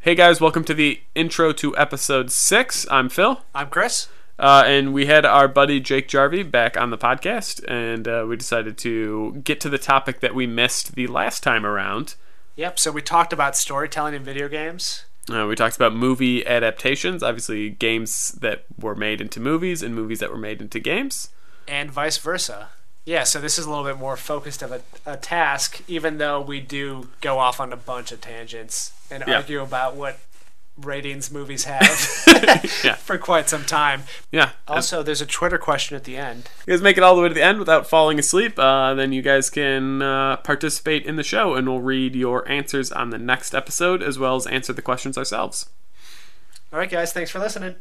Hey guys, welcome to the intro to episode 6. I'm Phil. I'm Chris. And we had our buddy Jake Jarvi back on the podcast, and we decided to get to the topic that we missed the last time around. Yep, so we talked about storytelling in video games. We talked about movie adaptations, obviously games that were made into movies and movies that were made into games. And vice versa. Yeah, so this is a little bit more focused of a task, even though we do go off on a bunch of tangents and argue about what ratings movies have for quite some time. Yeah. Also, there's a Twitter question at the end. You guys make it all the way to the end without falling asleep, then you guys can participate in the show, and we'll read your answers on the next episode, as well as answer the questions ourselves. All right, guys, thanks for listening.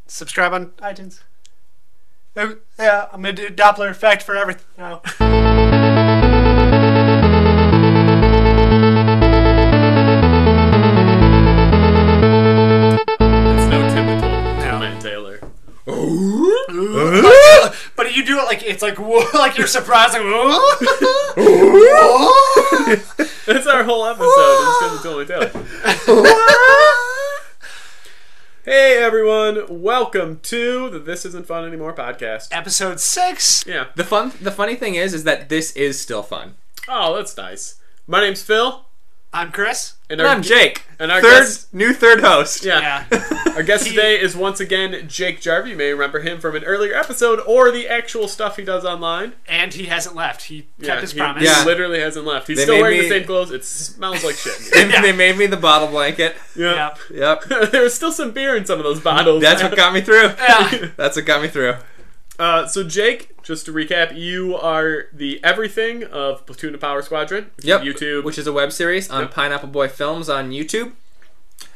Subscribe on iTunes. Yeah, I'm going to do Doppler effect for everything now. But you do it like it's like like you're surprised. Like, that's our whole episode. It's Timmy Taylor. Hey everyone, welcome to the This Isn't Fun Anymore podcast. Episode 6. Yeah. The funny thing is that this is still fun. Oh, that's nice. My name's Phil. I'm Chris. And I'm Jake. And our new third host. Yeah. Our guest today is once again Jake Jarvi. You may remember him from an earlier episode or the actual stuff he does online. And he hasn't left. He kept his promise. He literally hasn't left. He's still wearing the same clothes. It smells like shit. They made me the bottle blanket. Yep. There was still some beer in some of those bottles. That's what got me through. Yeah. That's what got me through. So Jake, just to recap, you are the everything of Platoon of Power Squadron. YouTube. Which is a web series on Pineapple Boy Films on YouTube.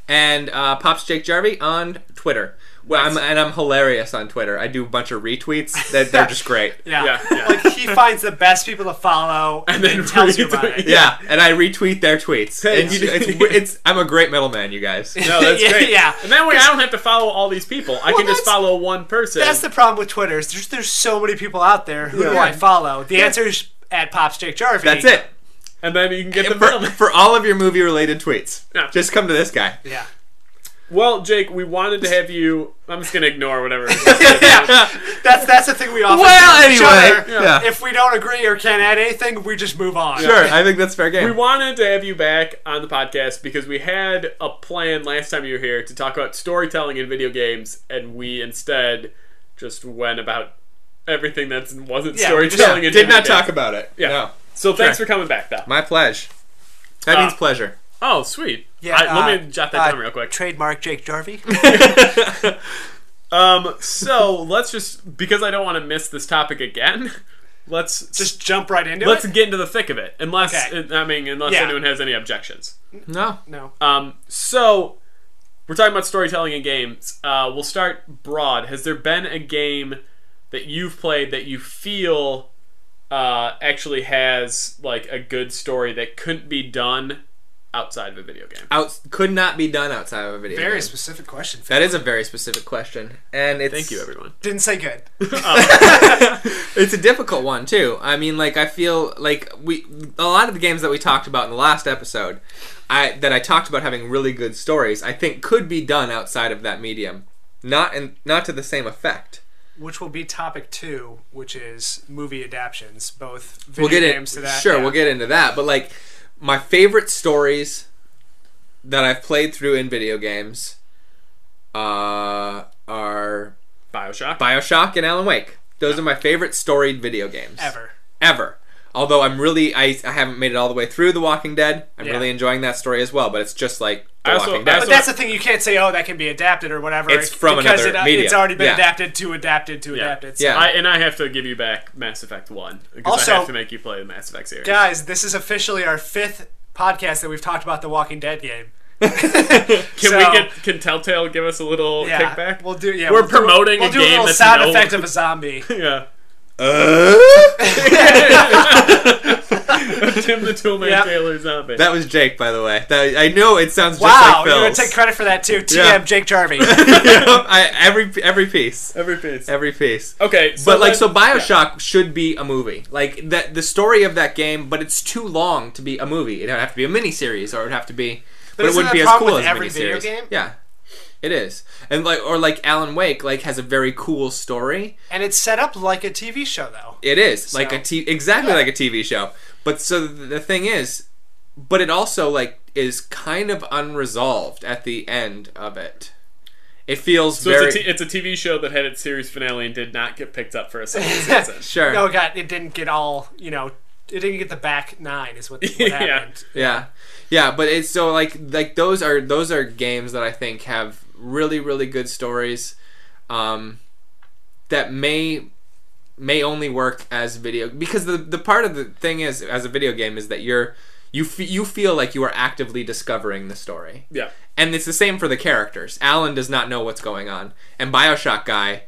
And Pops Jake Jarvi on Twitter. Well, I'm hilarious on Twitter. I do a bunch of retweets. They're just great. Yeah. Like he finds the best people to follow and then tells you about it. Yeah, and I retweet their tweets. And I'm a great middleman, you guys. No, that's great. Yeah. And that way I don't have to follow all these people. I can just follow one person. That's the problem with Twitter. There's so many people out there. Who do I follow? The answer is at Pops Jake Jarvi. That's it. And then you can get the middleman. For all of your movie-related tweets. Yeah. Just come to this guy. Yeah. Well, Jake, we wanted to have you... I'm just going to ignore whatever. That's the thing we often do with each other. Yeah. If we don't agree or can't add anything, we just move on. Sure, I think that's fair game. We wanted to have you back on the podcast because we had a plan last time you were here to talk about storytelling in video games, and we instead just went about everything that wasn't storytelling in video games. Did not talk about it. Yeah. No. So thanks for coming back, though. My pleasure. That means pleasure. Oh, sweet. Yeah, let me jot that down real quick. Trademark Jake Jarvi. So let's just, because I don't want to miss this topic again, let's just jump right into it. Let's get into the thick of it. Unless anyone has any objections. No. So we're talking about storytelling in games. We'll start broad. Has there been a game that you've played that you feel actually has like a good story that couldn't be done outside of a video game? Could not be done outside of a video game. Very specific question. That is a very specific question. And it's... Thank you, everyone. Didn't say good. It's a difficult one, too. I mean, like, I feel like a lot of the games that we talked about in the last episode, that I talked about having really good stories, I think could be done outside of that medium. Not to the same effect. Which will be topic 2, which is movie adaptions, both video games to that. Sure, we'll get into that. But, like, my favorite stories that I've played through in video games are Bioshock and Alan Wake. Those are my favorite storied video games. Ever. Although I haven't made it all the way through The Walking Dead. I'm really enjoying that story as well, but it's just like The Walking Dead. But that's the thing, you can't say, that can be adapted or whatever. It's from another medium. It's already been adapted to adapted. So. Yeah. I have to give you back Mass Effect 1. Because I have to make you play the Mass Effect series. Guys, this is officially our 5th podcast that we've talked about The Walking Dead game. Can Telltale give us a little kickback? We'll do. Yeah, we're promoting a game that's We'll do a little sound effect of a zombie. Yeah. Tim the Toolman Taylor zombie. That was Jake, by the way. I know it sounds just Wow, like Phil's. you're gonna take credit for that too. TM Jake Jarvi. Every piece. Okay, so Bioshock should be a movie. Like the story of that game, but it's too long to be a movie. It'd have to be a miniseries, or it'd have to be but it isn't wouldn't that be a as problem cool with as a every video miniseries. game? Yeah, it is. And like Alan Wake has a very cool story. And it's set up like a TV show, though. It is So, like exactly like a TV show. But so the thing is, but it also like is kind of unresolved at the end of it. It feels So very. it's a TV show that had its series finale and did not get picked up for a second season. Sure. No, it didn't get all, it didn't get the back 9 is what happened. Yeah, but it's so like those are games that I think have really, really good stories that may only work as video, because the part of the thing is, as a video game, is that you feel like you are actively discovering the story. Yeah. And it's the same for the characters. Alan does not know what's going on, and BioShock guy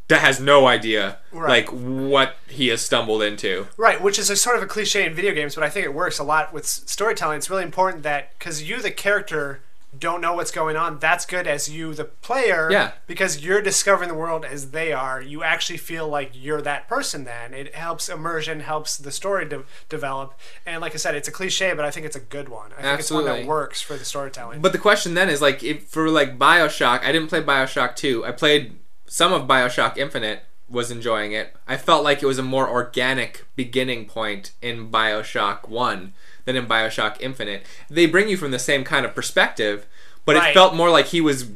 that has no idea like what he has stumbled into. Right, which is a sort of a cliche in video games, but I think it works a lot with storytelling. It's really important that, because you, the character, don't know what's going on, that's good as you, the player, because you're discovering the world as they are. You actually feel like you're that person then. It helps immersion, helps the story develop. And like I said, it's a cliche, but I think it's a good one. I think it's one that works for the storytelling. But the question then is, like, for like BioShock, I didn't play BioShock 2. I played some of BioShock Infinite, was enjoying it. I felt like it was a more organic beginning point in BioShock 1 than in BioShock Infinite. They bring you from the same kind of perspective, but it felt more like he was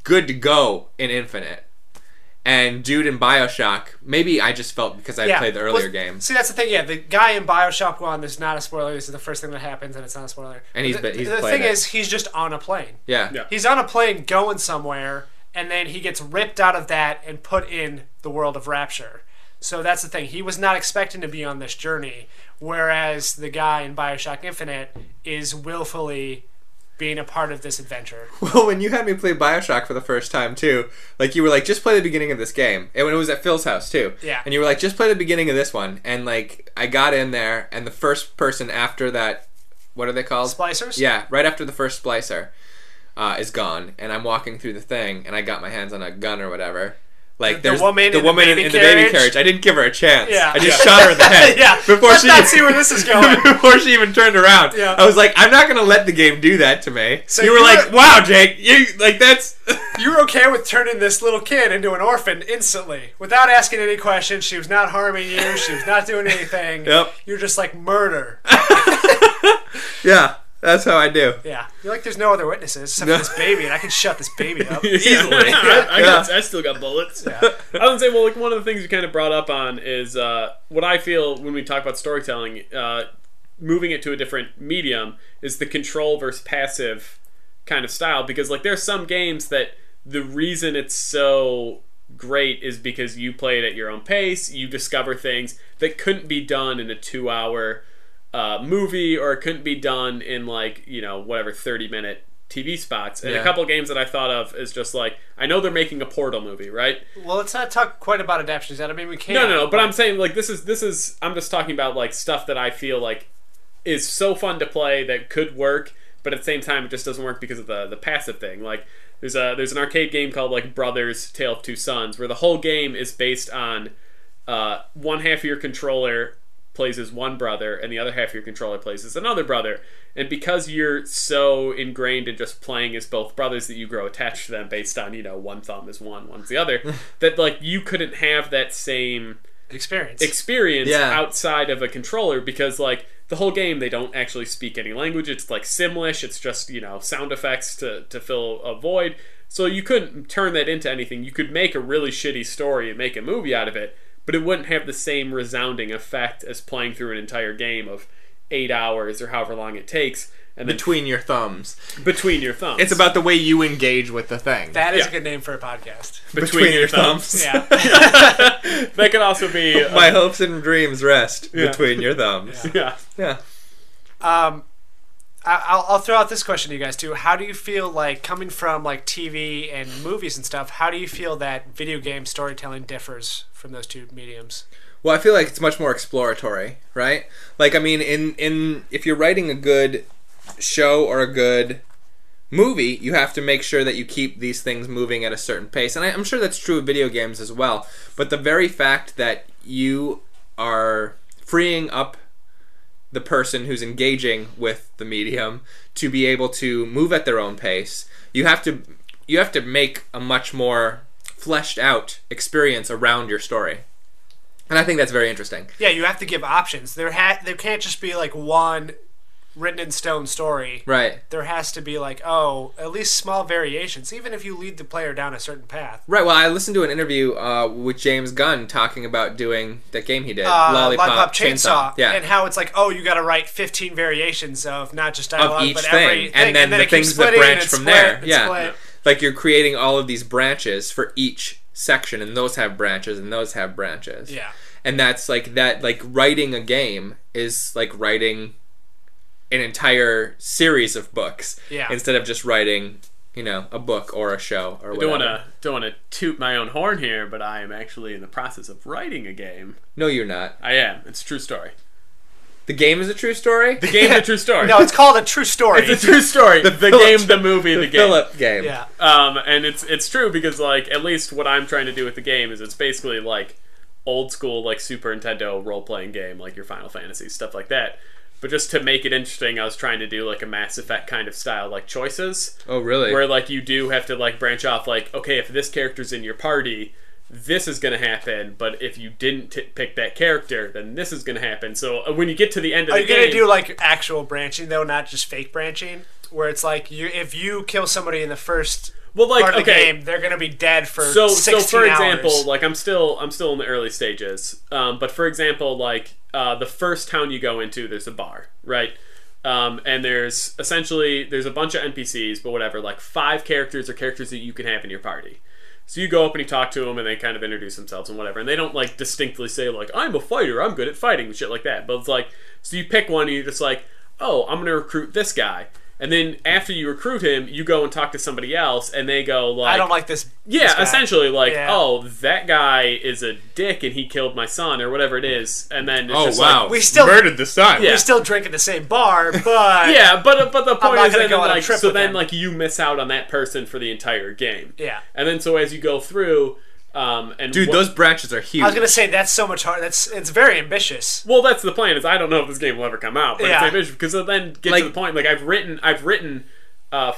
good to go in Infinite. And dude in BioShock, maybe I just felt because I played the earlier games. See, that's the thing. Yeah, the guy in BioShock 1, there's not a spoiler. This is the first thing that happens, and it's not a spoiler. And he's the played thing it. is, he's just on a plane. Yeah. He's on a plane going somewhere, and then he gets ripped out of that and put in the world of Rapture. So that's the thing. He was not expecting to be on this journey, whereas the guy in BioShock Infinite is willfully being a part of this adventure. Well, when you had me play BioShock for the first time, too, like, you were like, just play the beginning of this game. And when it was at Phil's house, too. Yeah. And you were like, just play the beginning of this one. And, like, I got in there, and the first person after that, what are they called? Splicers? Yeah, right after the first splicer is gone. And I'm walking through the thing, and I got my hands on a gun or whatever. Like, the there's woman the in woman the in the baby carriage. I didn't give her a chance. Yeah. I just shot her in the head. Before Let's not see where this is going. Before she even turned around. Yeah. I was like, I'm not going to let the game do that to me. So you were like, wow, Jake, that's... You were okay with turning this little kid into an orphan instantly, without asking any questions. She was not harming you. She was not doing anything. Yep. You're just like, murder. Yeah. That's how I do. Yeah. You're like, there's no other witnesses except for this baby, and I can shut this baby up. Easily. I still got bullets. Yeah. I would say, well, like, one of the things you kind of brought up on is what I feel when we talk about storytelling, moving it to a different medium, is the control versus passive kind of style. Because, like, there's some games that the reason it's so great is because you play it at your own pace, you discover things that couldn't be done in a 2-hour movie, or it couldn't be done in, like, 30-minute TV spots. And a couple of games that I thought of is just like, I know they're making a Portal movie, right? Well, let's not talk quite about adaptions yet. I mean, we can't. No. But I'm saying, like, this is. I'm just talking about, like, stuff that I feel like is so fun to play that could work, but at the same time, it just doesn't work because of the passive thing. Like, there's an arcade game called, like, Brothers: Tale of Two Sons, where the whole game is based on one half of your controller plays as one brother, and the other half of your controller plays as another brother. And because you're so ingrained in just playing as both brothers that you grow attached to them based on, one thumb is one, one's the other, that, like, you couldn't have that same experience outside of a controller, because, like, the whole game, they don't actually speak any language. It's like Simlish. It's just, sound effects to fill a void. So you couldn't turn that into anything. You could make a really shitty story and make a movie out of it, but it wouldn't have the same resounding effect as playing through an entire game of 8 hours or however long it takes. And then Between your thumbs. Between your thumbs. It's about the way you engage with the thing. That is a good name for a podcast. Between your thumbs. Yeah. That could also be... My hopes and dreams rest between your thumbs. Yeah. I'll throw out this question to you guys too. How do you feel, like, coming from, like, TV and movies and stuff, how do you feel that video game storytelling differs from those two mediums? Well, I feel like it's much more exploratory, right? Like, I mean, in if you're writing a good show or a good movie, you have to make sure that you keep these things moving at a certain pace. And I'm sure that's true of video games as well. But the very fact that you are freeing up the person who's engaging with the medium to be able to move at their own pace. You have to make a much more fleshed out experience around your story. And I think that's very interesting. Yeah, you have to give options. There can't just be like one written in stone story. Right. There has to be like, at least small variations, even if you lead the player down a certain path. Right. Well, I listened to an interview with James Gunn talking about doing that game he did, Lollipop Chainsaw. Yeah. And how it's like, you got to write 15 variations of not just dialogue, of each but thing. everything. And then the things that branch from there. Yeah. Split. Like you're creating all of these branches for each section, and those have branches, and those have branches. Yeah. And that's like that. Like writing a game is like writing an entire series of books. Yeah. Instead of just writing, a book or a show or whatever. I don't want to toot my own horn here, but I am actually in the process of writing a game. No, you're not. I am. It's a true story. The game is a true story? The game is a true story. No, it's called a true story. It's a true story. the game, the movie, the game. Philip game. Yeah. And it's true because like at least what I'm trying to do with the game is it's basically like old school like Super Nintendo role playing game like your Final Fantasy stuff like that. But just to make it interesting, I was trying to do like a Mass Effect kind of style like choices. Oh, really? Where like you do have to like branch off like, okay, if this character's in your party, this is going to happen, but if you didn't pick that character, then this is going to happen. So when you get to the end of the game... Are you going to do like actual branching though, not just fake branching? Where it's like, if you kill somebody in the first part of the game, they're going to be dead for 16 hours. So for example, like I'm still in the early stages, but for example, like the first town you go into, there's a bar, right? And there's a bunch of NPCs, but whatever, like 5 characters or characters that you can have in your party. So you go up and you talk to them, and they kind of introduce themselves and whatever. And they don't, like, distinctly say, like, I'm a fighter, I'm good at fighting, and shit like that. But it's like, so you pick one, and you're just like, oh, I'm going to recruit this guy. And then after you recruit him, you go and talk to somebody else, and they go like... I don't like this Yeah, this guy. Essentially, like, oh, that guy is a dick, and he killed my son, or whatever it is. And then it's just like... We still murdered the son. We still drink at the same bar, but... Yeah, but the point is then, go like, so then, him. like, you miss out on that person for the entire game. Yeah. And then so as you go through... Dude, those branches are huge. I was gonna say that's so much hard. It's very ambitious. Well, that's the plan. Is I don't know if this game will ever come out, but yeah. It's ambitious because it'll then get to the point. Like I've written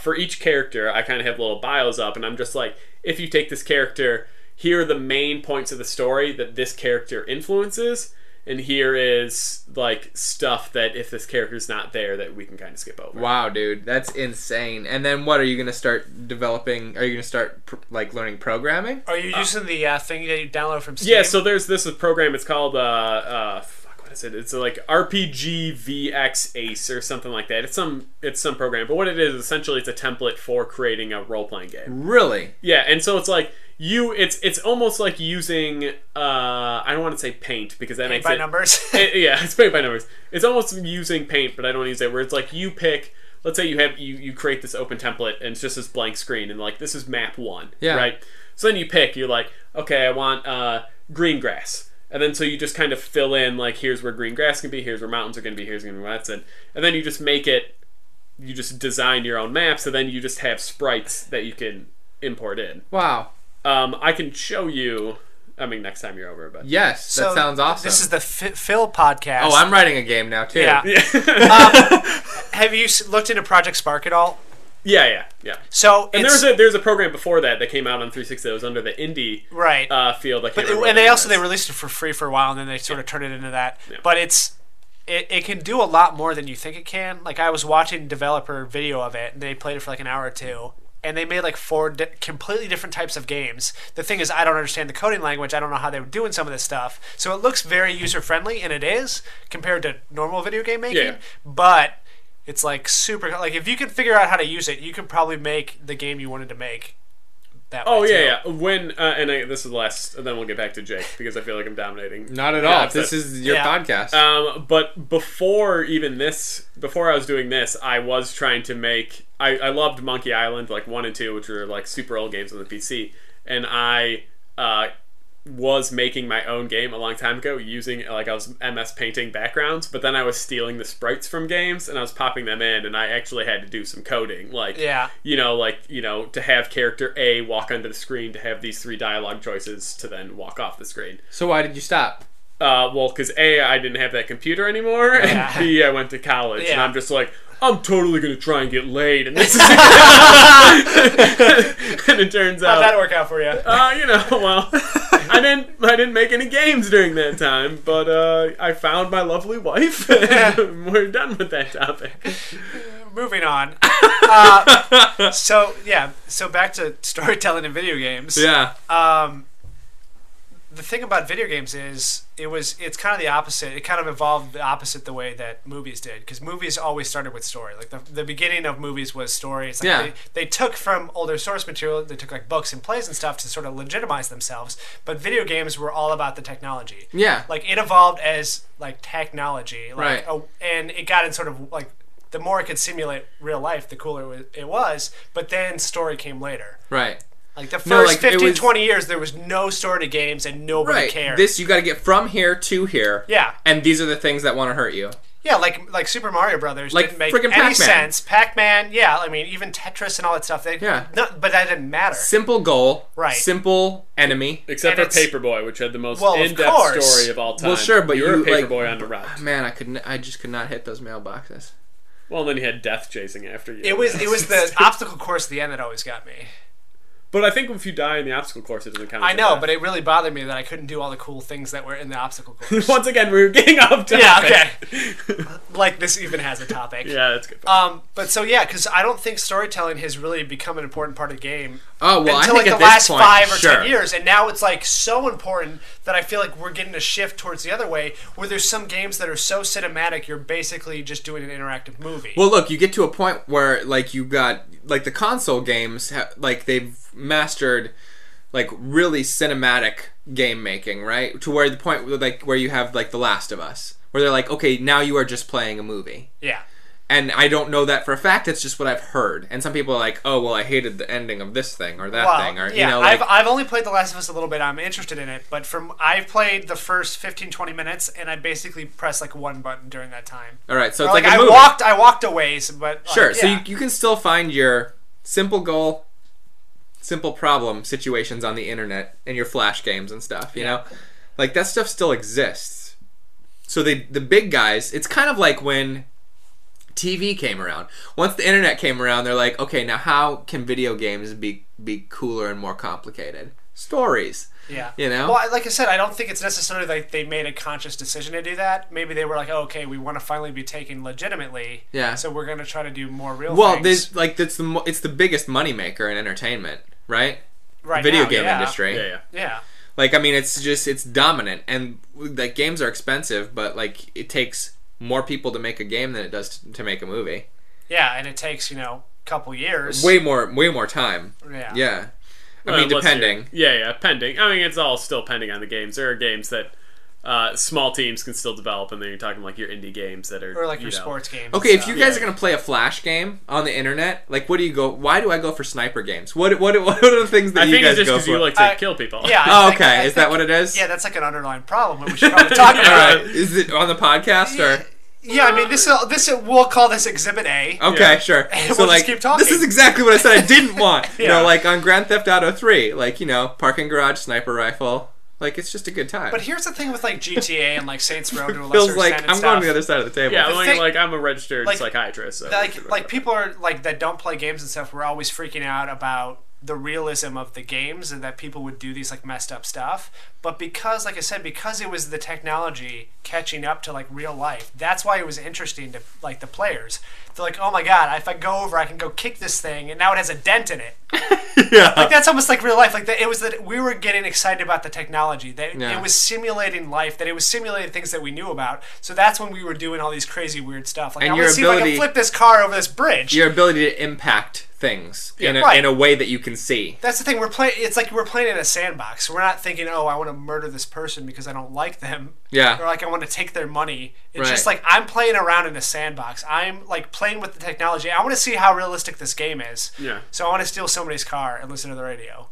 for each character. I kind of have little bios up, and I'm just like, if you take this character, here are the main points of the story that this character influences, and here is like stuff that if this character's not there, that we can kind of skip over. Wow, dude, that's insane. And then what are you gonna start developing? Are you gonna start like learning programming? Are you using the thing that you download from Steam? Yeah, so there's this program. It's called what is it? It's like RPG VX Ace or something like that. It's some program, but what it is essentially it's a template for creating a role playing game. Really? Yeah, and so it's like. It's almost like using I don't want to say paint because that paint makes by it numbers. Yeah, it's paint by numbers. It's almost using paint, but I don't want to use that where it's like you pick. Let's say you create this open template and it's just this blank screen and like this is map 1, right? So then you pick. You're like, okay, I want green grass, and then so you just kind of fill in like here's where green grass can be, here's where mountains are going to be, here's going to be what's in, and then you just make it. You just design your own maps, and then you just have sprites that you can import in. Wow. I can show you. I mean, next time you're over, but yes, that sounds awesome. This is the Phil podcast. Oh, I'm writing a game now too. Yeah. Have you looked into Project Spark at all? Yeah. So and there's a program before that came out on 360 that was under the indie field. And they released it for free for a while, and then they sort of turned it into that. Yeah. But it can do a lot more than you think it can. Like I was watching developer video of it, and they played it for like an hour or two. And they made like 4 completely different types of games. The thing is, I don't understand the coding language. I don't know how they were doing some of this stuff. So it looks very user-friendly, and it is, compared to normal video game making. Yeah. But it's like super... Like, if you can figure out how to use it, you can probably make the game you wanted to make that way, yeah. When, this is the last... And then we'll get back to Jake, because I feel like I'm dominating. Not at all. This is your podcast. But before I was doing this, I was trying to make... I loved Monkey Island, like 1 and 2, which were like super old games on the PC, and I was making my own game a long time ago using like I was MS painting backgrounds, but then I was stealing the sprites from games and I was popping them in, and I actually had to do some coding, to have character A walk onto the screen, to have these 3 dialogue choices to then walk off the screen. So why did you stop? Well, because A, I didn't have that computer anymore, and B, I went to college, and I'm just like, I'm totally gonna try and get laid, and this is and it turns out how'd that work out for you? Well, I didn't make any games during that time, but I found my lovely wife, and we're done with that topic. Moving on. So back to storytelling in video games. Yeah. The thing about video games is it's kind of the opposite. It kind of evolved the opposite the way that movies did, because movies always started with story. Like the beginning of movies was story. It's like they took from older source material. They took like books and plays and stuff to sort of legitimize themselves. But video games were all about the technology. Yeah. Like it evolved as like technology. Like, right. And it got in sort of like the more it could simulate real life, the cooler it was. But then story came later. Right. Like the first 20 years, there was no story to games and nobody cared. This, you got to get from here to here. Yeah. And these are the things that want to hurt you. Yeah, like Super Mario Brothers didn't make any Pac-Man. sense. Pac-Man, yeah, I mean, even Tetris and all that stuff. But that didn't matter. Simple goal. Right. Simple enemy. Except for Paperboy, which had the most in-depth story of all time. Well, sure, but you were Paperboy on the route. Man, I just could not hit those mailboxes. Well, then you had Death chasing after you. It was the obstacle course at the end that always got me. But I think if you die in the obstacle course, it doesn't count. I know, but it really bothered me that I couldn't do all the cool things that were in the obstacle course. Once again, we were getting off topic. Yeah, okay. Like this even has a topic. Yeah, that's good. But so yeah, because I don't think storytelling has really become an important part of the game. Oh well, until I think like at the last point, 5 or sure. 10 years, and now it's like so important that I feel like we're getting a shift towards the other way, where there's some games that are so cinematic, you're basically just doing an interactive movie. Well, look, you get to a point where like you got like the console games, like they've mastered like really cinematic game making, right? To where the point like where you have like The Last of Us, where they're like, okay, now you are just playing a movie. Yeah. And I don't know that for a fact. It's just what I've heard. And some people are like, "Oh, well, I hated the ending of this thing or that thing." Or yeah, you know, like, I've only played The Last of Us a little bit. I'm interested in it, but I've played the first 15-20 minutes, and I basically pressed like one button during that time. all right, so Or, it's like a I movie. walked a ways, but Sure. yeah. So you can still find your simple goal, simple problem situations on the internet and your flash games and stuff. You know, like that stuff still exists. So the big guys, it's kind of like when TV came around. Once the internet came around, they're like, okay, now how can video games be cooler and more complicated? Stories. Yeah. You know? Well, like I said, I don't think it's necessarily like they made a conscious decision to do that. Maybe they were like, oh, okay, we want to finally be taken legitimately. Yeah. So we're going to try to do more real things. Well, it's the biggest moneymaker in entertainment, right? Right Video now, game yeah. industry. Yeah. Like, I mean, it's dominant, and like games are expensive, but like it takes more people to make a game than it does to make a movie. Yeah, and it takes, a couple years. Way more time. Yeah. Yeah. I mean, depending. Yeah, pending. I mean, it's all still pending on the games. There are games that small teams can still develop, and then you're talking like your indie games that are... Or like your sports games. Okay, if you guys are going to play a Flash game on the internet, like, why do I go for sniper games? What are the things that you guys go for? I think it's just because you like to kill people. Yeah. Oh, okay. Is that what it is? Yeah, that's like an underlying problem that we should probably talk about. Is it on the podcast, or... Yeah, I mean, we'll call this Exhibit A. Okay, sure. And so, we'll like, just keep talking. this is exactly what I said I didn't want. Yeah. You know, like on Grand Theft Auto 3, like, parking garage, sniper rifle. Like, it's just a good time. But here's the thing with, like, GTA and, like, Saints Row to a lesser Feels extent like and I'm stuff. going to the other side of the table. Yeah, I'm a registered psychiatrist. So like people are, like, that don't play games and stuff, we're always freaking out about the realism of the games and that people would do these like messed up stuff. But because, like I said, because it was the technology catching up to like real life, that's why it was interesting to like the players. They're like, oh my god, if I go over, I can go kick this thing, and now it has a dent in it. Yeah, like that's almost like real life. Like it was that we were getting excited about the technology. That it was simulating life. That it was simulating things that we knew about. So that's when we were doing all these crazy weird stuff. Like, I want to see if I can flip this car over this bridge. Your ability to impact things in a way that you can see. That's the thing. It's like we're playing in a sandbox. We're not thinking, oh, I want to murder this person because I don't like them. Yeah. Or like I want to take their money. It's just like I'm playing around in a sandbox. I'm like playing with the technology. I want to see how realistic this game is. Yeah. So I want to steal somebody's car and listen to the radio.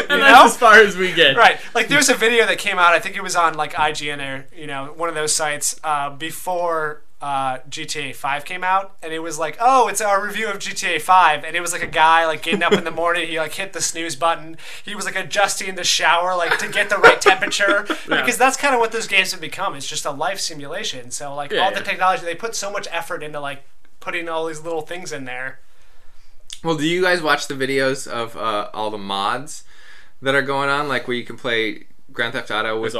And that's as far as we get. Right. Like there's a video that came out. I think it was on like IGN or one of those sites before GTA 5 came out, and it was like, oh, it's our review of GTA 5, and it was like a guy like getting up in the morning, he like hit the snooze button, he was like adjusting the shower like to get the right temperature, because that's kind of what those games have become. It's just a life simulation. So like all the technology, they put so much effort into like putting all these little things in there. Well, do you guys watch the videos of all the mods that are going on, like where you can play Grand Theft Auto with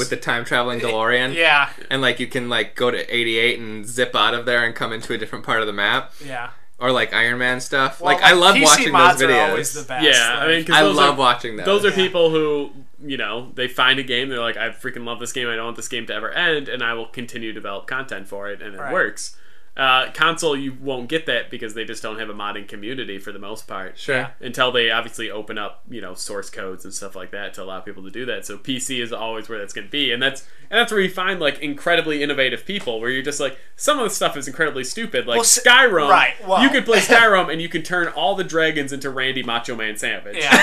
the time traveling DeLorean? Yeah. And like you can like go to 88 and zip out of there and come into a different part of the map. Yeah. Or like Iron Man stuff. Well, like I love PC watching mods those videos. Are always the best. Yeah, I mean, 'cause I love watching those. Those are people who, you know, they find a game, they're like, I freaking love this game, I don't want this game to ever end, and I will continue to develop content for it, and it works. Console, you won't get that because they just don't have a modding community for the most part. Sure. Yeah. Until they obviously open up, you know, source codes and stuff like that to allow people to do that. So PC is always where that's going to be, and that's where you find like incredibly innovative people. Where you're just like, some of the stuff is incredibly stupid. Like Skyrim, right? Well, you could play Skyrim and you can turn all the dragons into Randy Macho Man Savage. Yeah.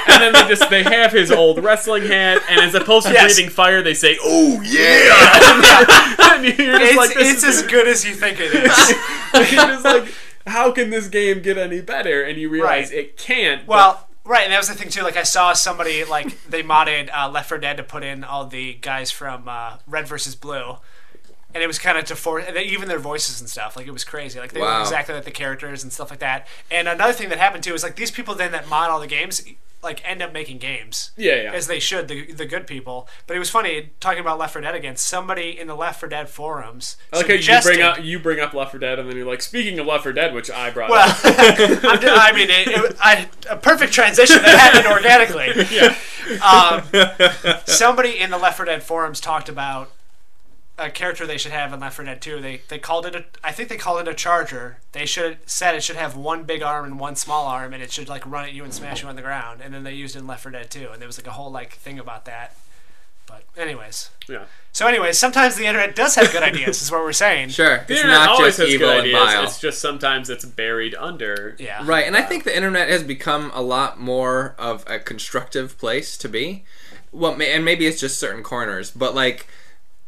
And then they have his old wrestling hat, and as opposed to breathing fire, they say, "Oh yeah!" And you're just like, it's as good as you think it is. You're just like, how can this game get any better? And you realize it can't. Well, right, and that was the thing too. Like I saw somebody like they modded Left 4 Dead to put in all the guys from Red vs. Blue. And it was kind of to force, even their voices and stuff. Like, it was crazy. Like, they were exactly like the characters and stuff like that. And another thing that happened, too, is, like, these people then that mod all the games, like, end up making games. Yeah. As they should, the good people. But it was funny, talking about Left 4 Dead again, somebody in the Left 4 Dead forums suggested... you bring up Left 4 Dead, and then you're like, speaking of Left 4 Dead, which I brought up. A perfect transition that happened organically. Yeah. Somebody in the Left 4 Dead forums talked about a character they should have in Left 4 Dead 2. They called it I think they called it a charger. They said it should have one big arm and one small arm, and it should like run at you and smash you on the ground. And then they used it in Left 4 Dead 2, and there was like a whole like thing about that. But anyways. Yeah. So anyways, sometimes the internet does have good ideas, is what we're saying. Sure. The it's internet not always just has evil good and ideas. vile. It's just sometimes it's buried under. Yeah. Right, and I think the internet has become a lot more of a constructive place to be. Well, and maybe it's just certain corners, but like,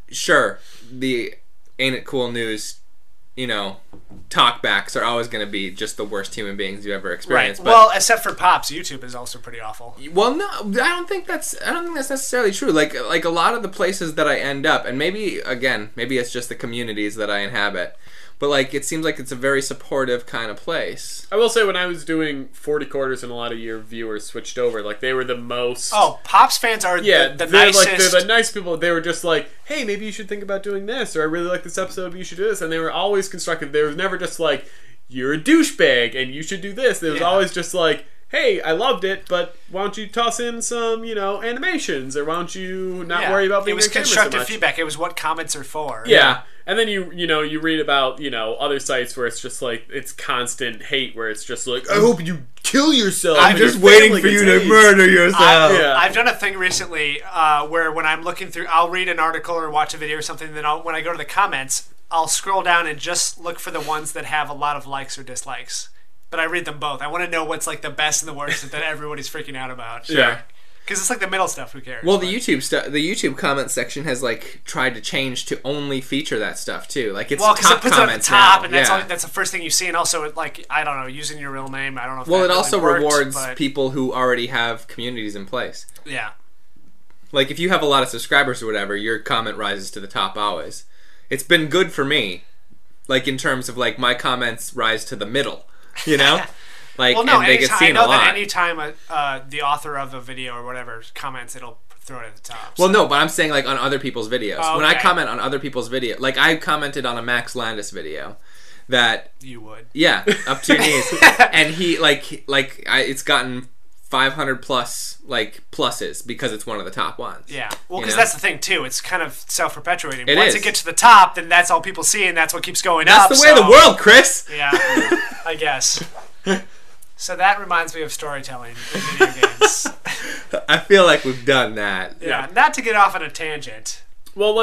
sure, the ain't it cool news, you know, talkbacks are always going to be just the worst human beings you ever experienced. Right. But, well, except for Pops, YouTube is also pretty awful. well, no, I don't think that's necessarily true. Like a lot of the places that I end up, and maybe it's just the communities that I inhabit. But, like, it seems like it's a very supportive kind of place. I will say, when I was doing 40 quarters and a lot of your viewers switched over, like, they were the most... Oh, Pops fans are the nicest. Like, they're the nice people. They were just like, hey, maybe you should think about doing this, or I really like this episode, you should do this. And they were always constructive. They were never just like, you're a douchebag, and you should do this. It was always just like, hey, I loved it, but why don't you toss in some, you know, animations, or why don't you not worry about being It was on camera constructive so much? feedback. It was what comments are for. Yeah. And then you read about, you know, other sites where it's just like, it's constant hate, where it's just like, I hope you kill yourself. I'm just waiting for you to murder yourself. I've done a thing recently where when I'm looking through, I'll read an article or watch a video or something, then when I go to the comments, I'll scroll down and just look for the ones that have a lot of likes or dislikes. But I read them both. I want to know what's like the best and the worst that everybody's freaking out about. Yeah. Because it's like the middle stuff. Who cares? Well, the YouTube comment section has like tried to change to only feature that stuff too. Like it's because top it puts it at the comments top, now. and that's the first thing you see. And also, it like I don't know, using your real name. I don't know. If well, that it also really worked, rewards people who already have communities in place. Yeah. Like if you have a lot of subscribers or whatever, your comment rises to the top always. It's been good for me, like in terms of like my comments rise to the middle. You know. Like, well, no, and they get seen I know a lot. that anytime the author of a video or whatever comments, it'll throw it at the top. Well, no, but I'm saying like on other people's videos. Oh, when I comment on other people's video, like I commented on a Max Landis video that you would, up to your knees, and he it's gotten 500 plus like pluses because it's one of the top ones. Yeah, well, because that's the thing too. It's kind of self-perpetuating. Once it gets to the top, then that's all people see, and that's what keeps going up. That's the way of the world, Chris. Yeah, I guess. So that reminds me of storytelling in video games. I feel like we've done that. Yeah, not to get off on a tangent. Well,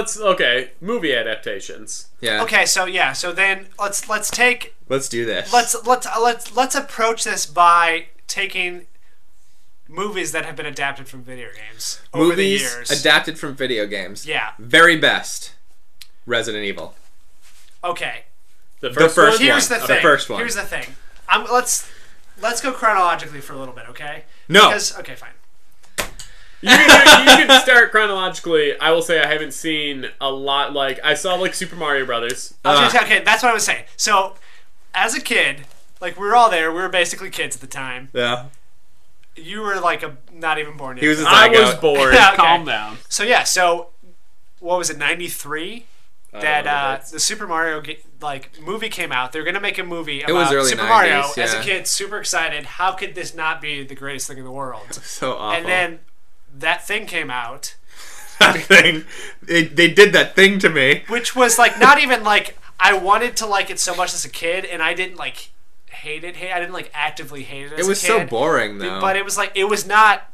movie adaptations. Yeah. Okay, so then let's do this. Let's approach this by taking movies that have been adapted from video games over the years. Adapted from video games. Yeah. Very best. Resident Evil. Okay. The The first one? Here's the one. thing. The first one. Here's the thing. Let's go chronologically for a little bit, okay? No. Okay, fine. You can start chronologically. I will say I haven't seen a lot. Like, I saw, like, Super Mario Brothers. I was gonna say, okay, that's what I was saying. So, as a kid, like, we were all there. We were basically kids at the time. Yeah. You were, like, not even born yet. He was a I was zygote. bored. Yeah, okay. Calm down. So, yeah, what was it, 93? That the Super Mario movie came out. They're gonna make a movie about was early Super 90s, Mario. yeah. As a kid, super excited. How could this not be the greatest thing in the world? So awful. And then that thing came out, that thing. They did that thing to me. which was like not even like I wanted to like it so much as a kid, and I didn't like hate it. I didn't like actively hate it. As It was a kid, so boring, though. But it was like it was not.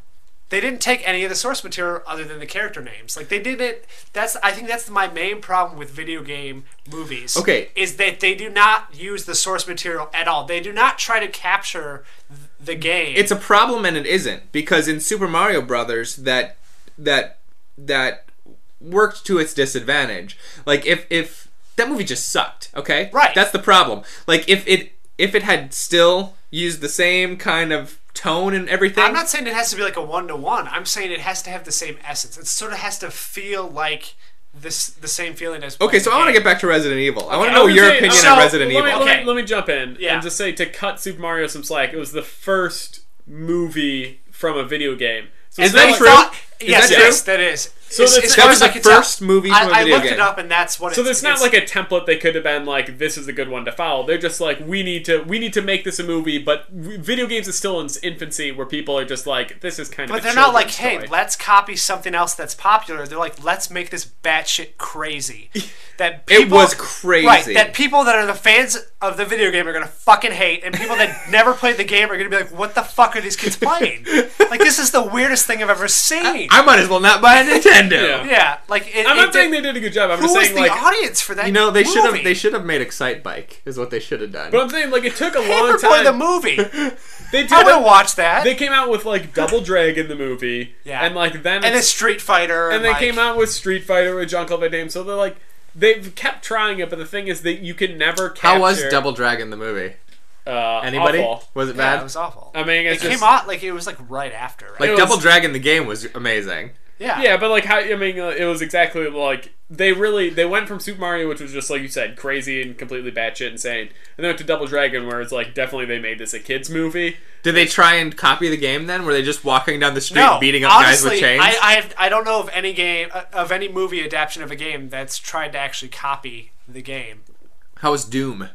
They didn't take any of the source material other than the character names. Like they didn't. I think that's my main problem with video game movies. Okay. Is that they do not use the source material at all. They do not try to capture the game. It's a problem, and it isn't, because in Super Mario Brothers, that worked to its disadvantage. Like if that movie just sucked, okay? Right. That's the problem. Like if it had still used the same kind of tone and everything. I'm not saying it has to be like a 1-to-1. I'm saying it has to have the same essence. It sort of has to feel like the same feeling as. Okay, so I want to get back to Resident Evil. I want to I know would your say- opinion so, on Resident Let me, Evil. let me- Okay. let me jump in Yeah. and just say, to cut Super Mario some slack, it was the first movie from a video game. So Is it's not that like- true? Yes, that true? yes, that is. So It's- That was the it's not- first movie from a I video looked game. it up, and that's what. So there's not like a template they could have been like, this is a good one to follow. They're just like, we need to make this a movie, but video games is still in its infancy, where people are just like, this is kind of. But a they're not like, children's hey, toy. let's copy something else that's popular. They're like, let's make this batshit crazy. That It people, was crazy. Right, that people that are the fans of the video game are gonna fucking hate, and people that never played the game are gonna be like, what the fuck are these kids playing? Like, this is the weirdest thing I've ever seen. I might as well not buy a Nintendo. Yeah, like I'm not saying they did a good job. I'm Who just was saying the like. audience for that? You know, they movie? should have made Excite Bike is what they should have done. But I'm saying like it took a long Paperboy time. the movie. They did. I would have watched that. They came out with like Double Dragon the movie, Yeah. and like then and it's- then Street Fighter. and they like, came out with Street Fighter with Jean-Claude Van Damme. So they're like, they've kept trying it, but the thing is that you can never capture. How was Double Dragon the movie? Anybody? Awful. Was it Yeah, bad? it was awful. I mean, It it's came just, out like it was like right after. Right? Like It was- Double Dragon the game was amazing. yeah. Yeah, but like how I mean, it was exactly like they went from Super Mario, which was just like you said, crazy and completely batshit insane, and then went to Double Dragon, where it's like definitely they made this a kids movie. Did they try and copy the game then? Were they just walking down the street No, beating up honestly, guys with chains? I don't know of any game of any movie adaptation of a game that's tried to actually copy the game. How was Doom?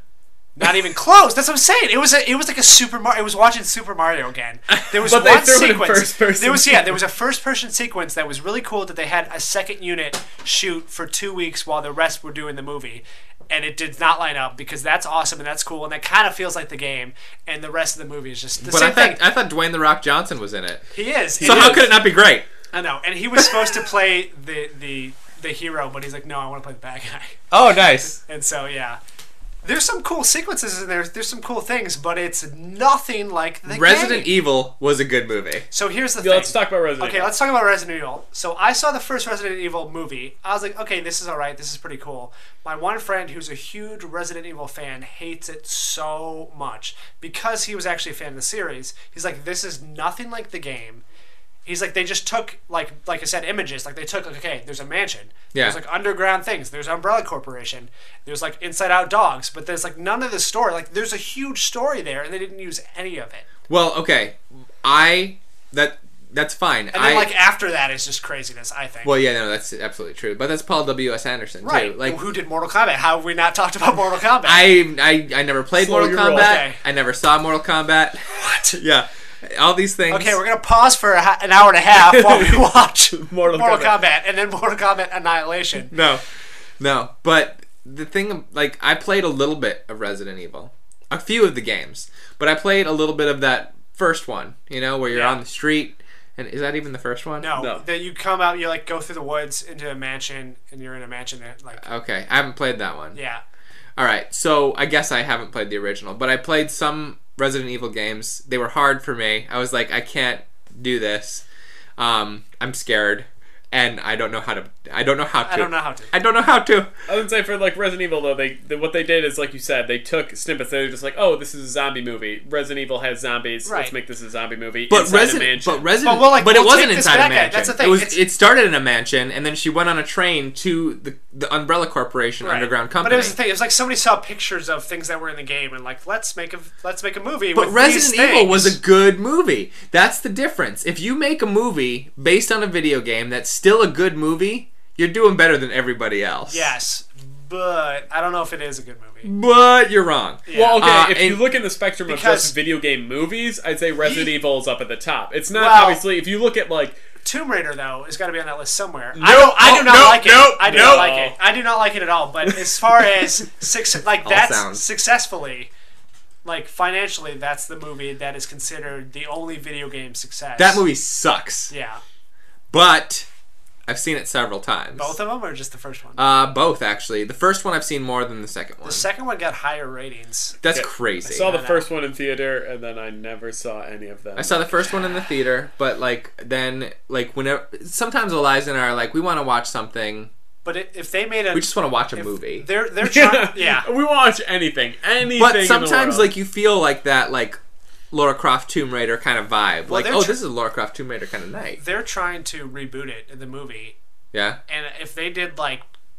Not even close. That's what I'm saying. It was like a Super Mario. It was watching Super Mario again. There was But they one threw it in sequence. first person. There was a first person sequence that was really cool that they had a second unit shoot for 2 weeks while the rest were doing the movie. And it did not line up because that's awesome and that's cool and that kind of feels like the game, and the rest of the movie is just the But same thing. I thought Dwayne the Rock Johnson was in it. He is. So how could it not be great? I know, and he was supposed to play the hero, but he's like, no, I want to play the bad guy. Oh, nice. And so yeah, there's some cool sequences in there. There's some cool things, but it's nothing like the Resident game. Evil was a good movie. So here's the Yeah, thing. let's talk about Resident Okay, Evil. let's talk about Resident Evil. So I saw the first Resident Evil movie. I was like, okay, this is all right. This is pretty cool. My one friend who's a huge Resident Evil fan hates it so much because he was actually a fan of the series. He's like, this is nothing like the game. He's like, they just took, like I said, images. Like, they took, like, okay, there's a mansion. Yeah. There's, like, underground things. There's Umbrella Corporation. There's, like, inside-out dogs. But there's, like, none of the story. Like, there's a huge story there, and they didn't use any of it. Well, okay. That's fine. And then, like, after that is just craziness, I think. Well, yeah, no, that's absolutely true. But that's Paul W.S. Anderson, right. too. Like, Well, who did Mortal Kombat? How have we not talked about Mortal Kombat? I never played Slow Mortal your roll. Kombat. Okay. I never saw Mortal Kombat. What? Yeah. All these things. Okay, we're going to pause for an hour and a half while we watch Mortal Kombat and then Mortal Kombat Annihilation. No. But the thing, like, I played a little bit of Resident Evil. A few of the games. But I played a little bit of that first one, you know, where you're Yeah. on the street. And is that even the first one? No, that you come out, you like go through the woods into a mansion, and you're in a mansion that like Okay, I haven't played that one. yeah. All right, so I guess I haven't played the original, but I played some Resident Evil games. They were hard for me. I was like, I can't do this. I'm scared. and I don't know how to. I don't know how to. I would say for like Resident Evil though, what they did is like you said, they took snippets. They were just like, oh, this is a zombie movie. Resident Evil has zombies. Right. Let's make this a zombie movie. But inside a mansion. But it wasn't inside a mansion. That's the thing. It started in a mansion, and then she went on a train to the Umbrella Corporation underground company. But it was the thing. It was like somebody saw pictures of things that were in the game and like let's make a movie. But with Resident these Evil things. was a good movie. That's the difference. If you make a movie based on a video game that's still a good movie, you're doing better than everybody else. Yes, but I don't know if it is a good movie. But you're wrong. Yeah. Well, okay, if you look in the spectrum of because just video game movies, I'd say Resident Evil is up at the top. It's not, Well, obviously, if you look at, like... Tomb Raider, though, has got to be on that list somewhere. Nope. I do not like it. Nope. I do not like it. I do not like it at all. But as far as sounds. successfully, like financially, that's the movie that is considered the only video game success. That movie sucks. Yeah. But I've seen it several times. Both of them, or just the first one? Both, actually. The first one I've seen more than the second one. The second one got higher ratings. That's Yeah. crazy. I saw the first one in theater, and then I never saw any of them. I saw the first one in the theater, but whenever sometimes Eliza and I are like, we want to watch something. But if they made We just want to watch a movie. They're trying. Yeah. We watch anything. But in sometimes the world. you feel like that Lara Croft Tomb Raider kind of vibe. Well, This is a Lara Croft Tomb Raider kind of night. They're trying to reboot it in the movie. Yeah. And if they did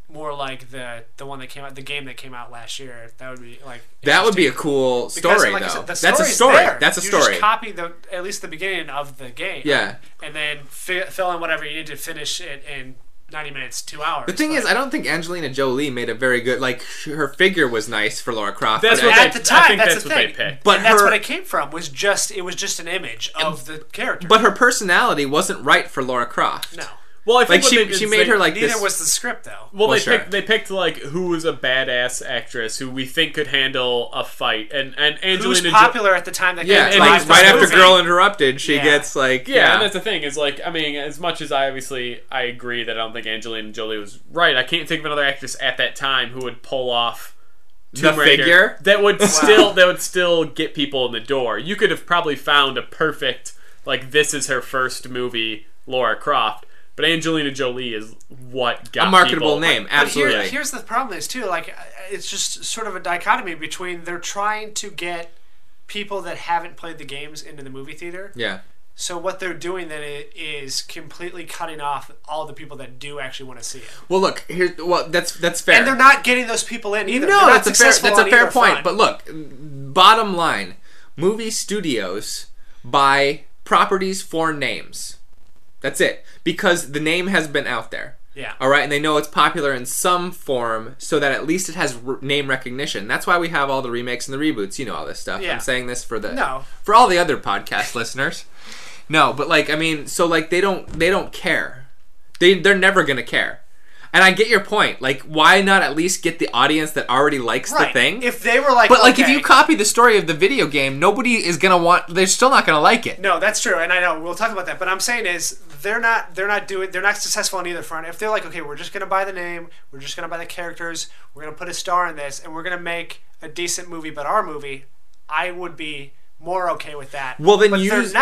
more like the one that came out, the game that came out last year, that would be That would be a cool story, like I though. said, the That's a story's story. there. That's a you story. Just copy at least the beginning of the game. Yeah. And then fill in whatever you need to finish it in 90 minutes, 2 hours. The thing is, I don't think Angelina Jolie made a very good. her figure was nice for Lara Croft. That's but what at the time, I think that's that's the what thing. they picked. But and that's her- what it came from. It was just an image of the character. But her personality wasn't right for Lara Croft. no. Well, I think what she they did is made her like Neither this. was the script, though. Well, Well, they sure. picked who was a badass actress who we think could handle a fight, and Who was Angelina popular at the time that Yeah, came and out. like, right after movie. Girl Interrupted, she Yeah. gets Yeah, and that's the thing is as much as I agree that I don't think Angelina Jolie was right, I can't think of another actress at that time who would pull off Tomb Raider figure that would still get people in the door. You could have probably found a perfect this is her first movie, Lara Croft. But Angelina Jolie is what got a marketable people. name. Absolutely. But here's the problem is, too, it's just sort of a dichotomy between they're trying to get people that haven't played the games into the movie theater. Yeah. So what they're doing then is completely cutting off all the people that do actually want to see it. Well, look, that's fair. And they're not getting those people in either. No, They're not that's a fair successful on either point. front. But look, bottom line, movie studios buy properties for names. That's it. Because the name has been out there. Yeah. All right, and they know it's popular in some form, so that at least it has name recognition. That's why we have all the remakes and the reboots. You know all this stuff. Yeah. I'm saying this for No. all the other podcast listeners. No, but they don't care. They're never gonna care. And I get your point. Why not at least get the audience that already likes the thing? If they were But if you copy the story of the video game, nobody is gonna want. They're still not gonna like it. No, that's true, and I know we'll talk about that. But I'm saying is they're not successful on either front. If they're okay, we're just gonna buy the name, we're just gonna buy the characters, we're gonna put a star in this, and we're gonna make a decent movie, but our movie, I would be more okay with that. Well, then but use they're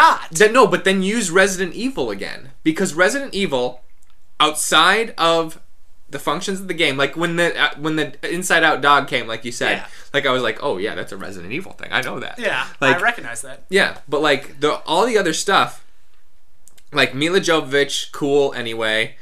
not. Then use Resident Evil again, because Resident Evil, outside of the functions of the game, when the Inside Out dog came, like you said, I was like, oh yeah, that's a Resident Evil thing. I know that. Yeah, I recognize that. Yeah, but all the other stuff, Mila Jovovich, cool anyway.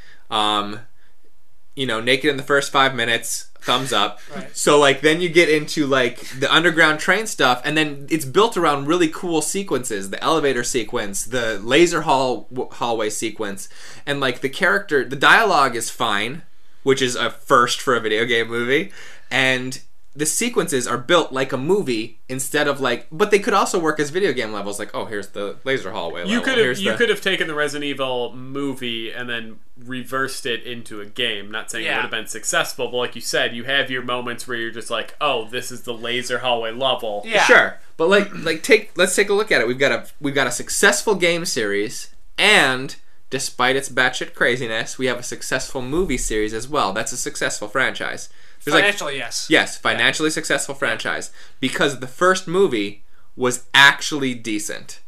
Naked in the first 5 minutes, thumbs up. Right. So then you get into the underground train stuff, and then it's built around really cool sequences: the elevator sequence, the laser hallway sequence, and the dialogue is fine, which is a first for a video game movie, and the sequences are built like a movie instead of but they could also work as video game levels. Oh, here's the laser hallway level. You could have taken the Resident Evil movie and then reversed it into a game. Not saying it would have been successful, but like you said, you have your moments where you're just oh, this is the laser hallway level. Yeah, sure. But let's take a look at it. We've got a successful game series, and despite its batshit craziness, we have a successful movie series as well. That's a successful franchise. Financially, yes. Yes, financially successful franchise. Because the first movie was actually decent.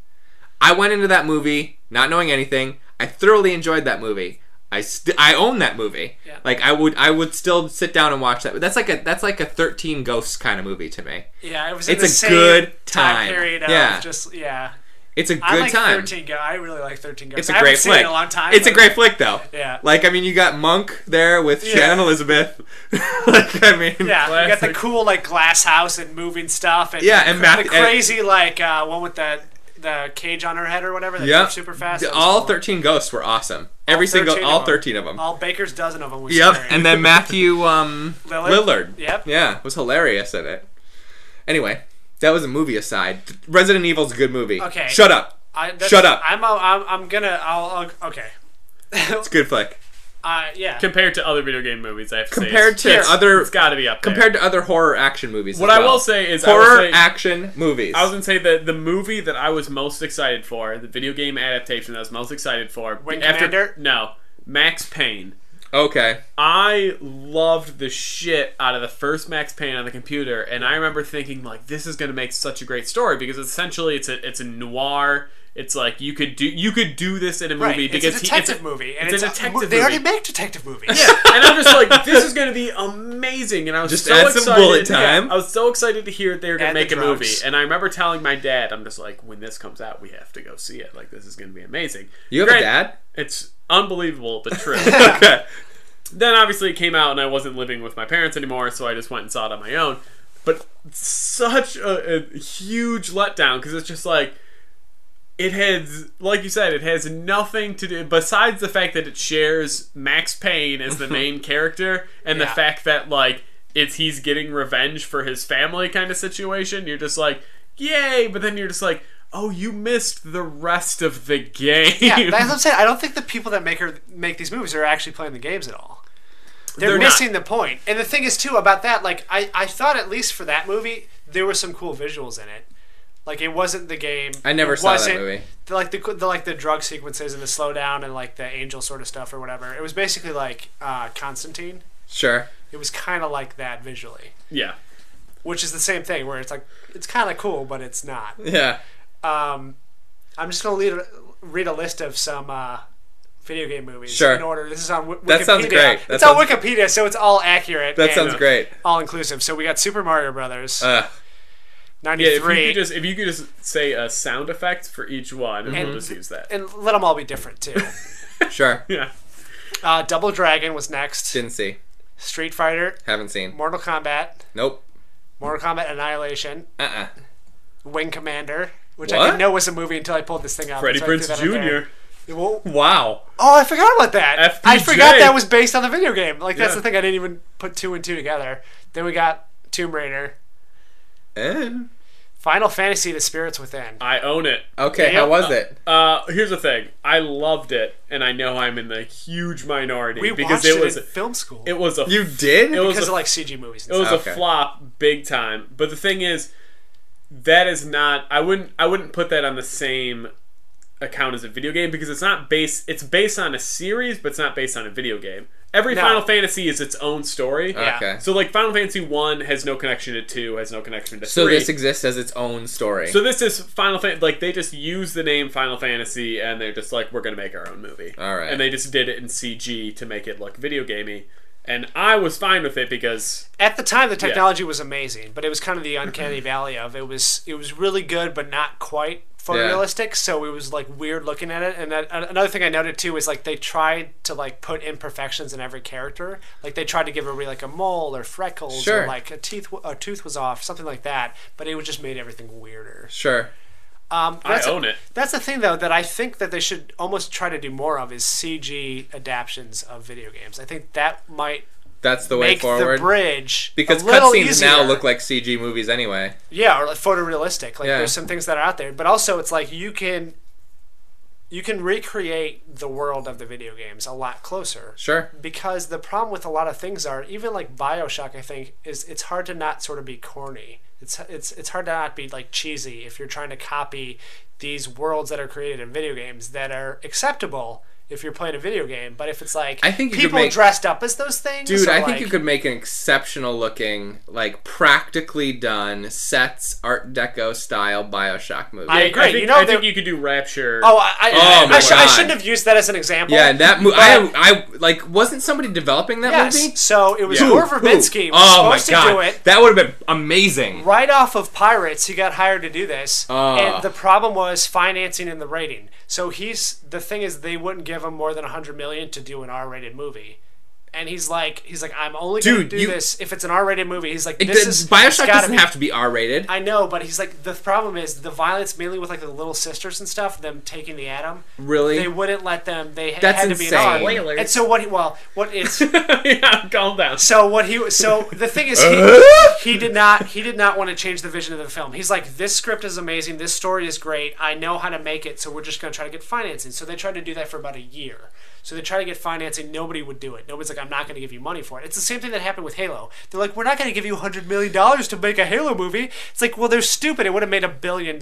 I went into that movie not knowing anything. I thoroughly enjoyed that movie. I own that movie. Yeah. Like I would still sit down and watch that. That's like a 13 Ghosts kind of movie to me. Yeah, it was. It's in the a same good time period. Of Yeah. Just yeah. It's a good I like time. 13 Ghosts. I really like 13 Ghosts. It's a I haven't great seen flick. it in a long time. It's a but- great flick though. Yeah. Like I mean, you got Monk there with Shannon Elizabeth. Like I mean, Yeah, you got the Classic. cool like glass house and moving stuff, and Yeah, and the crazy like one with the cage on her head or whatever that Yep. moves super fast. That was All cool. 13 Ghosts were awesome. All 13 of them. All Baker's dozen of them was Yep. scary. And then Matthew Lillard. Yep. Yeah, was hilarious in it. Anyway, that was a movie aside. Resident Evil's a good movie. Okay. Shut up. Shut up. I'm gonna. I'll okay. It's a good flick. Yeah. Compared to other video game movies, I have to Compared say. to other It's got to be up there. compared to other horror action movies. What as I well. will say is horror action movies. I was gonna say the movie that I was most excited for, the video game adaptation that I was most excited for, Wing Commander? No, Max Payne. Okay. I loved the shit out of the first Max Payne on the computer, and I remember thinking like, this is gonna make such a great story because essentially it's a noir. It's like you could do this in a movie Right. because It's a detective movie, and it's a detective movie. They already make detective movies. Yeah, and I'm just like, this is going to be amazing, and I was Just so add excited. some bullet time. I was so excited to hear that they were going Add to make the a movie, drugs. and I remember telling my dad, I'm just like, when this comes out, we have to go see it. Like, this is going to be amazing. You have a dad? It's unbelievable, but true. Okay. Then obviously it came out, and I wasn't living with my parents anymore, so I just went and saw it on my own. But such a huge letdown because it's just like. It has, like you said, it has nothing to do besides the fact that it shares Max Payne as the main character and the Yeah. fact that like he's getting revenge for his family kind of situation. You're just like, yay! But then you're just like, oh, you missed the rest of the game. Yeah, that's what I'm saying. I don't think the people that make these movies are actually playing the games at all. They're They're missing not. the point. And the thing is too about that, like I thought at least for that movie there were some cool visuals in it. Like it wasn't the game. I never It saw that wasn't movie. The drug sequences and the slowdown and like the angel sort of stuff or whatever. It was basically like Constantine. Sure. It was kind of like that visually, Yeah. which is the same thing where it's like it's kind of cool but it's not. Yeah. I'm just gonna read a list of some video game movies Sure. in order. This is on Wikipedia. That sounds great. That It's on sounds- Wikipedia, so it's all accurate. That and sounds great. all inclusive. So we got Super Mario Brothers, Yeah, if 93, you could just say a sound effect for each one, and we'll just use that. and let them all be different too. Sure. Yeah. Double Dragon was next. Didn't see. Street Fighter, Haven't seen. Mortal Kombat, Nope. Mortal Kombat Annihilation, Wing Commander, which I What? didn't know was a movie until I pulled this thing out. Freddie That's why I Prinze threw that up there. Jr. Well, Wow. oh, I forgot about that. I FPJ. forgot that was based on the video game. Like that's Yeah. the thing. I didn't even put two and two together. Then we got Tomb Raider, And Final Fantasy: The Spirits Within. I own it. okay, Yep. how was it? Here's the thing. I loved it, and I know I'm in the huge minority We because watched it was in film school it was a You did? it was because a, of like CG movies. And it was stuff. Okay. a flop big time. But the thing is, that is not. I wouldn't put that on the same account as a video game because it's not based. It's based on a series, but it's not based on a video game. Every No. Final Fantasy is its own story. Yeah. Okay. So like Final Fantasy 1 has no connection to 2, has no connection to 3. So this exists as its own story. So this is Final Fantasy. Like they just use the name Final Fantasy, and they're just like, we're gonna make our own movie. All right. And they just did it in CG to make it look video gamey, and I was fine with it because At the time, the technology was amazing, but it was kind of the uncanny valley of it was really good, but not quite photorealistic. So it was like weird looking at it. And another thing I noted too is like they tried to like put imperfections in every character. Like they tried to give everybody like a mole or freckles Sure. or like a tooth was off, something like that. But it would just made everything weirder. Sure. I own it. That's the thing though that I think that they should almost try to do more of is CG adaptions of video games. I think that might That's the way make forward. the bridge Because a little cutscenes now easier. look like CG movies anyway. Yeah, or like photorealistic. Like Yeah. there's some things that are out there, but also it's like you can recreate the world of the video games a lot closer. Sure. Because the problem with a lot of things are even like BioShock, I think, is it's hard to not sort of be corny. It's hard to not be like cheesy if you're trying to copy these worlds that are created in video games that are acceptable if you're playing a video game. But if it's like I think you could people make- dressed up as those things, Dude, or I think like- you could make an exceptional looking, like practically done sets, Art Deco style BioShock movie. I agree. I think you could do Rapture. Oh, my I God. shouldn't have used that as an example. Yeah, that movie. but- I like. Wasn't somebody developing that Yes. movie? So it was Yeah. Gore Who? Verbinski was Oh my supposed God, to do it. that would have been amazing. Right off of Pirates, he got hired to do this, and the problem was financing and the rating. So the thing is, they wouldn't give him more than $100 million to do an R-rated movie, and he's like, I'm only going to do this if it's an R-rated movie. He's like, BioShock doesn't have to be R-rated. I know, but he's like, the problem is the violence, mainly with like the little sisters and stuff, them taking the atom. Really? They wouldn't let them. They That's had to be an R. insane. And so what it's. Yeah, calm down. So the thing is he did not want to change the vision of the film. He's like, this script is amazing, this story is great, I know how to make it, so we're just going to try to get financing. So they tried to do that for about a year. So they tried to get financing, nobody would do it. Nobody's like, I'm not going to give you money for it. It's the same thing that happened with Halo. They're like, we're not going to give you $100 million to make a Halo movie. It's like, well, they're stupid. It would have made $1 billion.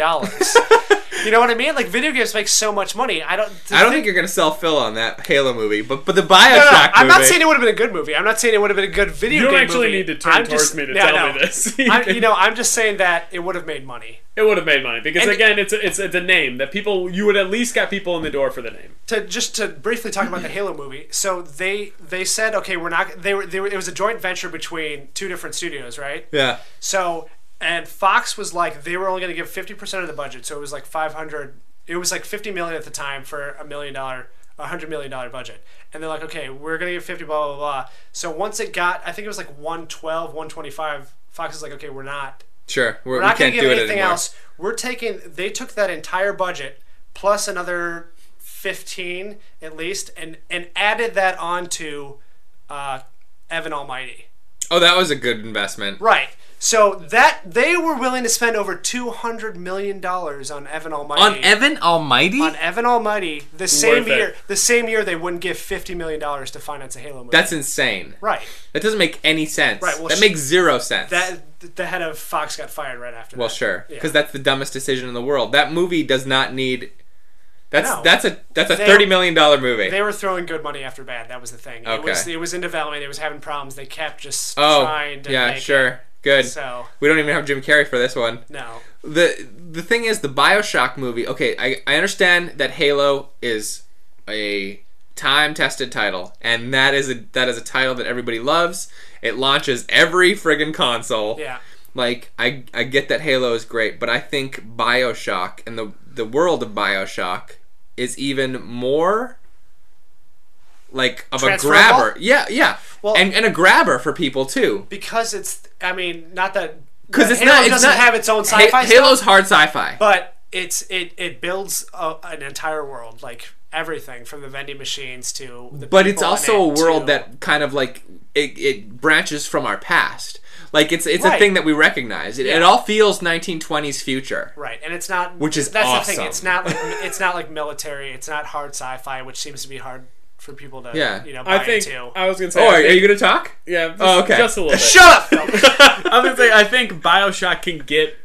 You know what I mean? Like, video games make so much money. I don't think you're gonna sell Phil on that Halo movie, but the BioShock no, I'm movie. not saying it would have been a good movie. I'm not saying it would have been a good video You game don't actually movie. need to turn towards me to tell me this. I'm just saying that it would have made money. It would have made money because again, it's a name that you would at least got people in the door for the name. To briefly talk about the Halo movie, so they said, okay, we're not. It was a joint venture between two different studios, right? Yeah. So and Fox was like, they were only going to give 50% of the budget, so it was like 500. It was like $50 million at the time for $100 million budget, and they're like, okay, we're going to give 50, blah blah blah. So once it got, I think it was like 112, 125. Fox is like, okay, we're not. Sure, We're not going to give anything else. They took that entire budget plus another 15 at least, and added that onto Evan Almighty. Oh, that was a good investment. Right. So that they were willing to spend over $200 million on Evan Almighty. On Evan Almighty? On Evan Almighty. The same year they wouldn't give $50 million to finance a Halo movie. That's insane. Right. That doesn't make any sense. Right. Well, that makes zero sense. The head of Fox got fired right after that. Well, sure, because that's the dumbest decision in the world. That movie does not need. That's a $30 million movie. They were throwing good money after bad. That was the thing. Okay. It was in development. It was having problems. They kept just trying to make it. Good. So we don't even have Jim Carrey for this one. No. The thing is, the BioShock movie. Okay, I understand that Halo is a time-tested title, and that is a title that everybody loves. It launches every friggin' console. Yeah. Like I get that Halo is great, but I think BioShock and the world of BioShock is even more like of a grabber. Yeah. Well, and a grabber for people too. Because it's, I mean, not that because Halo doesn't have its own sci-fi Halo's stuff, hard sci-fi, but it builds an entire world, like everything from the vending machines to the. But it's also a world that kind of like it branches from our past. Like it's a thing that we recognize. It all feels 1920s future. Right, and it's not. Which is that's awesome. The thing. It's not like military. It's not hard sci-fi, which seems to be hard for people to buy into. I was gonna say. Are you gonna talk? Yeah. Okay. Just a little bit. Shut up. I was gonna say I think BioShock can get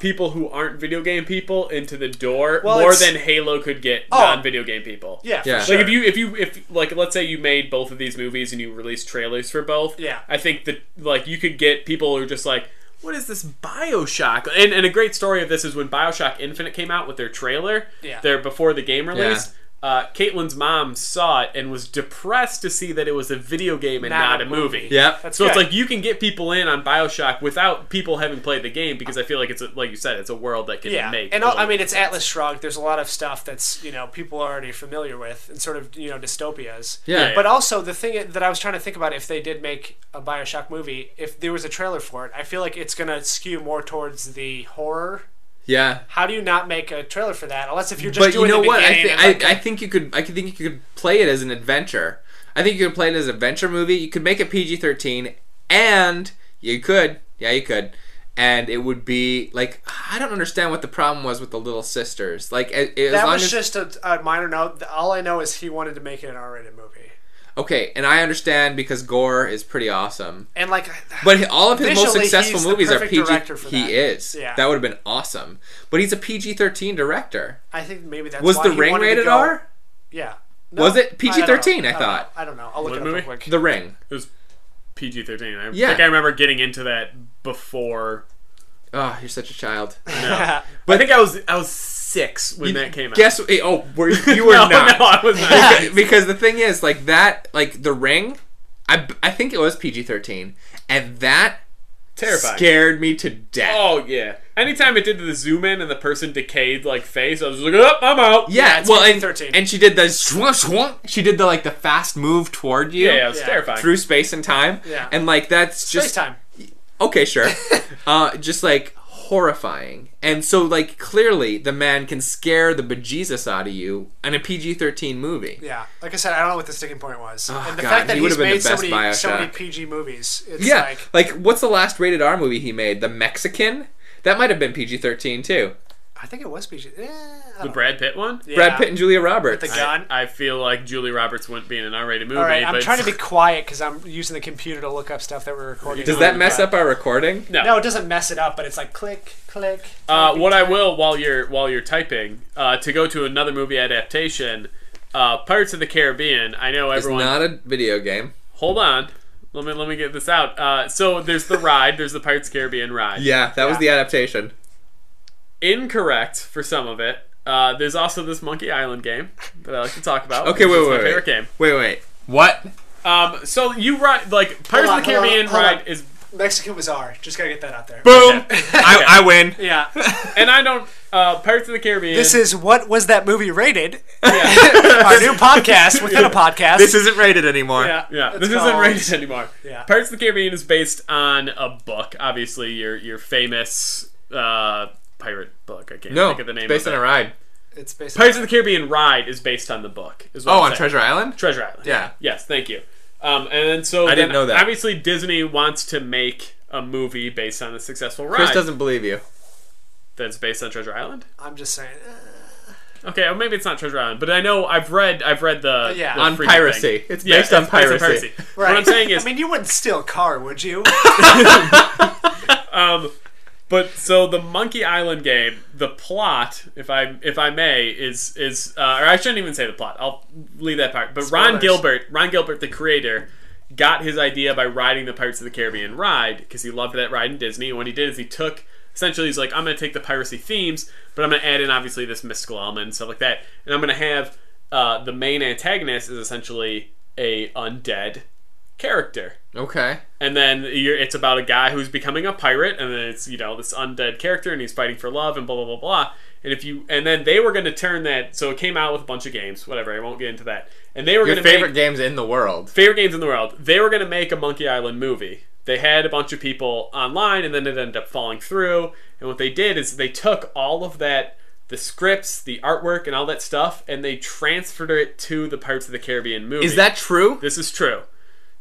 people who aren't video game people into the door more than Halo could get non-video game people. Yeah. Yeah. Sure. Like if like let's say you made both of these movies and you released trailers for both. Yeah. I think that like you could get people who are just like, what is this BioShock? And a great story of this is when BioShock Infinite came out with their trailer. Yeah. Before the game released. Caitlin's mom saw it and was depressed to see that it was a video game and not a movie. Yeah. So it's like you can get people in on BioShock without people having played the game because I feel like it's like you said, it's a world that can make. And I mean, it's Atlas Shrugged. There's a lot of stuff that's people are already familiar with and sort of dystopias. Yeah. But also the thing that I was trying to think about, if they did make a BioShock movie, if there was a trailer for it, I feel like it's gonna skew more towards the horror. Yeah. How do you not make a trailer for that? Unless if you're just doing you know the what? beginning. I think you could. I think you could play it as an adventure. I think you could play it as an adventure movie. You could make it PG-13, and you could. Yeah, you could. And it would be like, I don't understand what the problem was with the little sisters. Like that was just a minor note. All I know is he wanted to make it an R-rated movie. Okay, and I understand because Gore is pretty awesome. And like, but all of his most visually, successful he's movies the are perfect PG. director for He that. is. Yeah. That would have been awesome. But he's a PG-13 director. I think maybe that's was why The he Ring wanted to rated go- R? Yeah. No, Was it PG-13? I I thought. I don't know. I'll look What it up movie? real quick. The Ring. It was PG-13. I Yeah. think I remember getting into that before. Oh, you're such a child. No. But I think I was 6 when that came out. Guess you were No, not. no, I was not. Because the thing is, like that, like The Ring, I think it was PG-13, and that Terrifying. scared me to death. Oh yeah. Anytime it did the zoom in and the person decayed like face, I was like, "Oh, I'm out." Yeah, it's well, PG-13. and she did the she did the like the fast move toward you Yeah, it was terrifying. through space and time. Yeah. And like that's just FaceTime. okay, sure. Just like horrifying. And so like clearly the man can scare the bejesus out of you in a PG-13 movie. Yeah, like I said, I don't know what the sticking point was, Oh, and the God, fact that he he's would've been made the best so many Bioshock. PG movies. It's Yeah, like what's the last rated R movie he made? The Mexican? That might have been PG-13 too. I think it was PG. I The don't Brad Pitt one. know. Yeah. Brad Pitt and Julia Roberts. With the gun. I feel like Julie Roberts wouldn't be in an R-rated movie. All right, I'm but trying to be quiet because I'm using the computer to look up stuff that we're recording. Does on, that mess but- up our recording? No. it doesn't mess it up, but it's like click, click. What I will while you're typing to go to another movie adaptation, Pirates of the Caribbean. I know It's everyone. not a video game. Hold on, let me get this out. So there's the ride. There's the Pirates of the Caribbean ride. Yeah, that was Yeah. the adaptation. Incorrect for some of it. There's also this Monkey Island game that I like to talk about. Okay, which is wait. my favorite game. Wait. What? So you ride like Pirates of the Caribbean hold on. ride is, Mexican Bazaar. Just gotta get that out there. Boom! Okay. I win. Yeah. and I don't. Pirates of the Caribbean. This is what was that movie rated? yeah. Our new podcast within a podcast. This isn't rated anymore. Yeah. Yeah, It's this isn't called- rated anymore. Yeah. Pirates of the Caribbean is based on a book. Obviously, your famous pirate book. I can't No, think of the name. it's based of on it. a ride. It's based Pirates of the Caribbean ride is based on the book. Is what Oh, I'm on saying. Treasure Island? Treasure Island. Yeah. Yes, thank you. And then so I didn't know that. Obviously, Disney wants to make a movie based on a successful ride. Chris doesn't believe you. That's based on Treasure Island. I'm just saying. Okay, well, maybe it's not Treasure Island, but I know I've read the Yeah. the On freaking piracy. thing. It's Yeah, based on it's based piracy. What I'm saying is, I mean, you wouldn't steal a car, would you? but so the Monkey Island game, the plot, if I may, is or I shouldn't even say the plot. I'll leave that part. But Ron Spoilers. Gilbert, the creator, got his idea by riding the Pirates of the Caribbean ride because he loved that ride in Disney. And what he did is he took, essentially, he's like, I'm going to take the piracy themes, but I'm going to add in obviously this mystical element and stuff like that, and I'm going to have the main antagonist is essentially a undead character. Okay. And then it's about a guy who's becoming a pirate, and then it's this undead character, and he's fighting for love, and blah blah blah blah. And then they were going to turn that. So it came out with a bunch of games, whatever. I won't get into that. And they were Your going to favorite games in the world. favorite games in the world. They were going to make a Monkey Island movie. They had a bunch of people online, and then it ended up falling through. And what they did is they took all of that, the scripts, the artwork, and all that stuff, and they transferred it to the Pirates of the Caribbean movie. Is that true? This is true.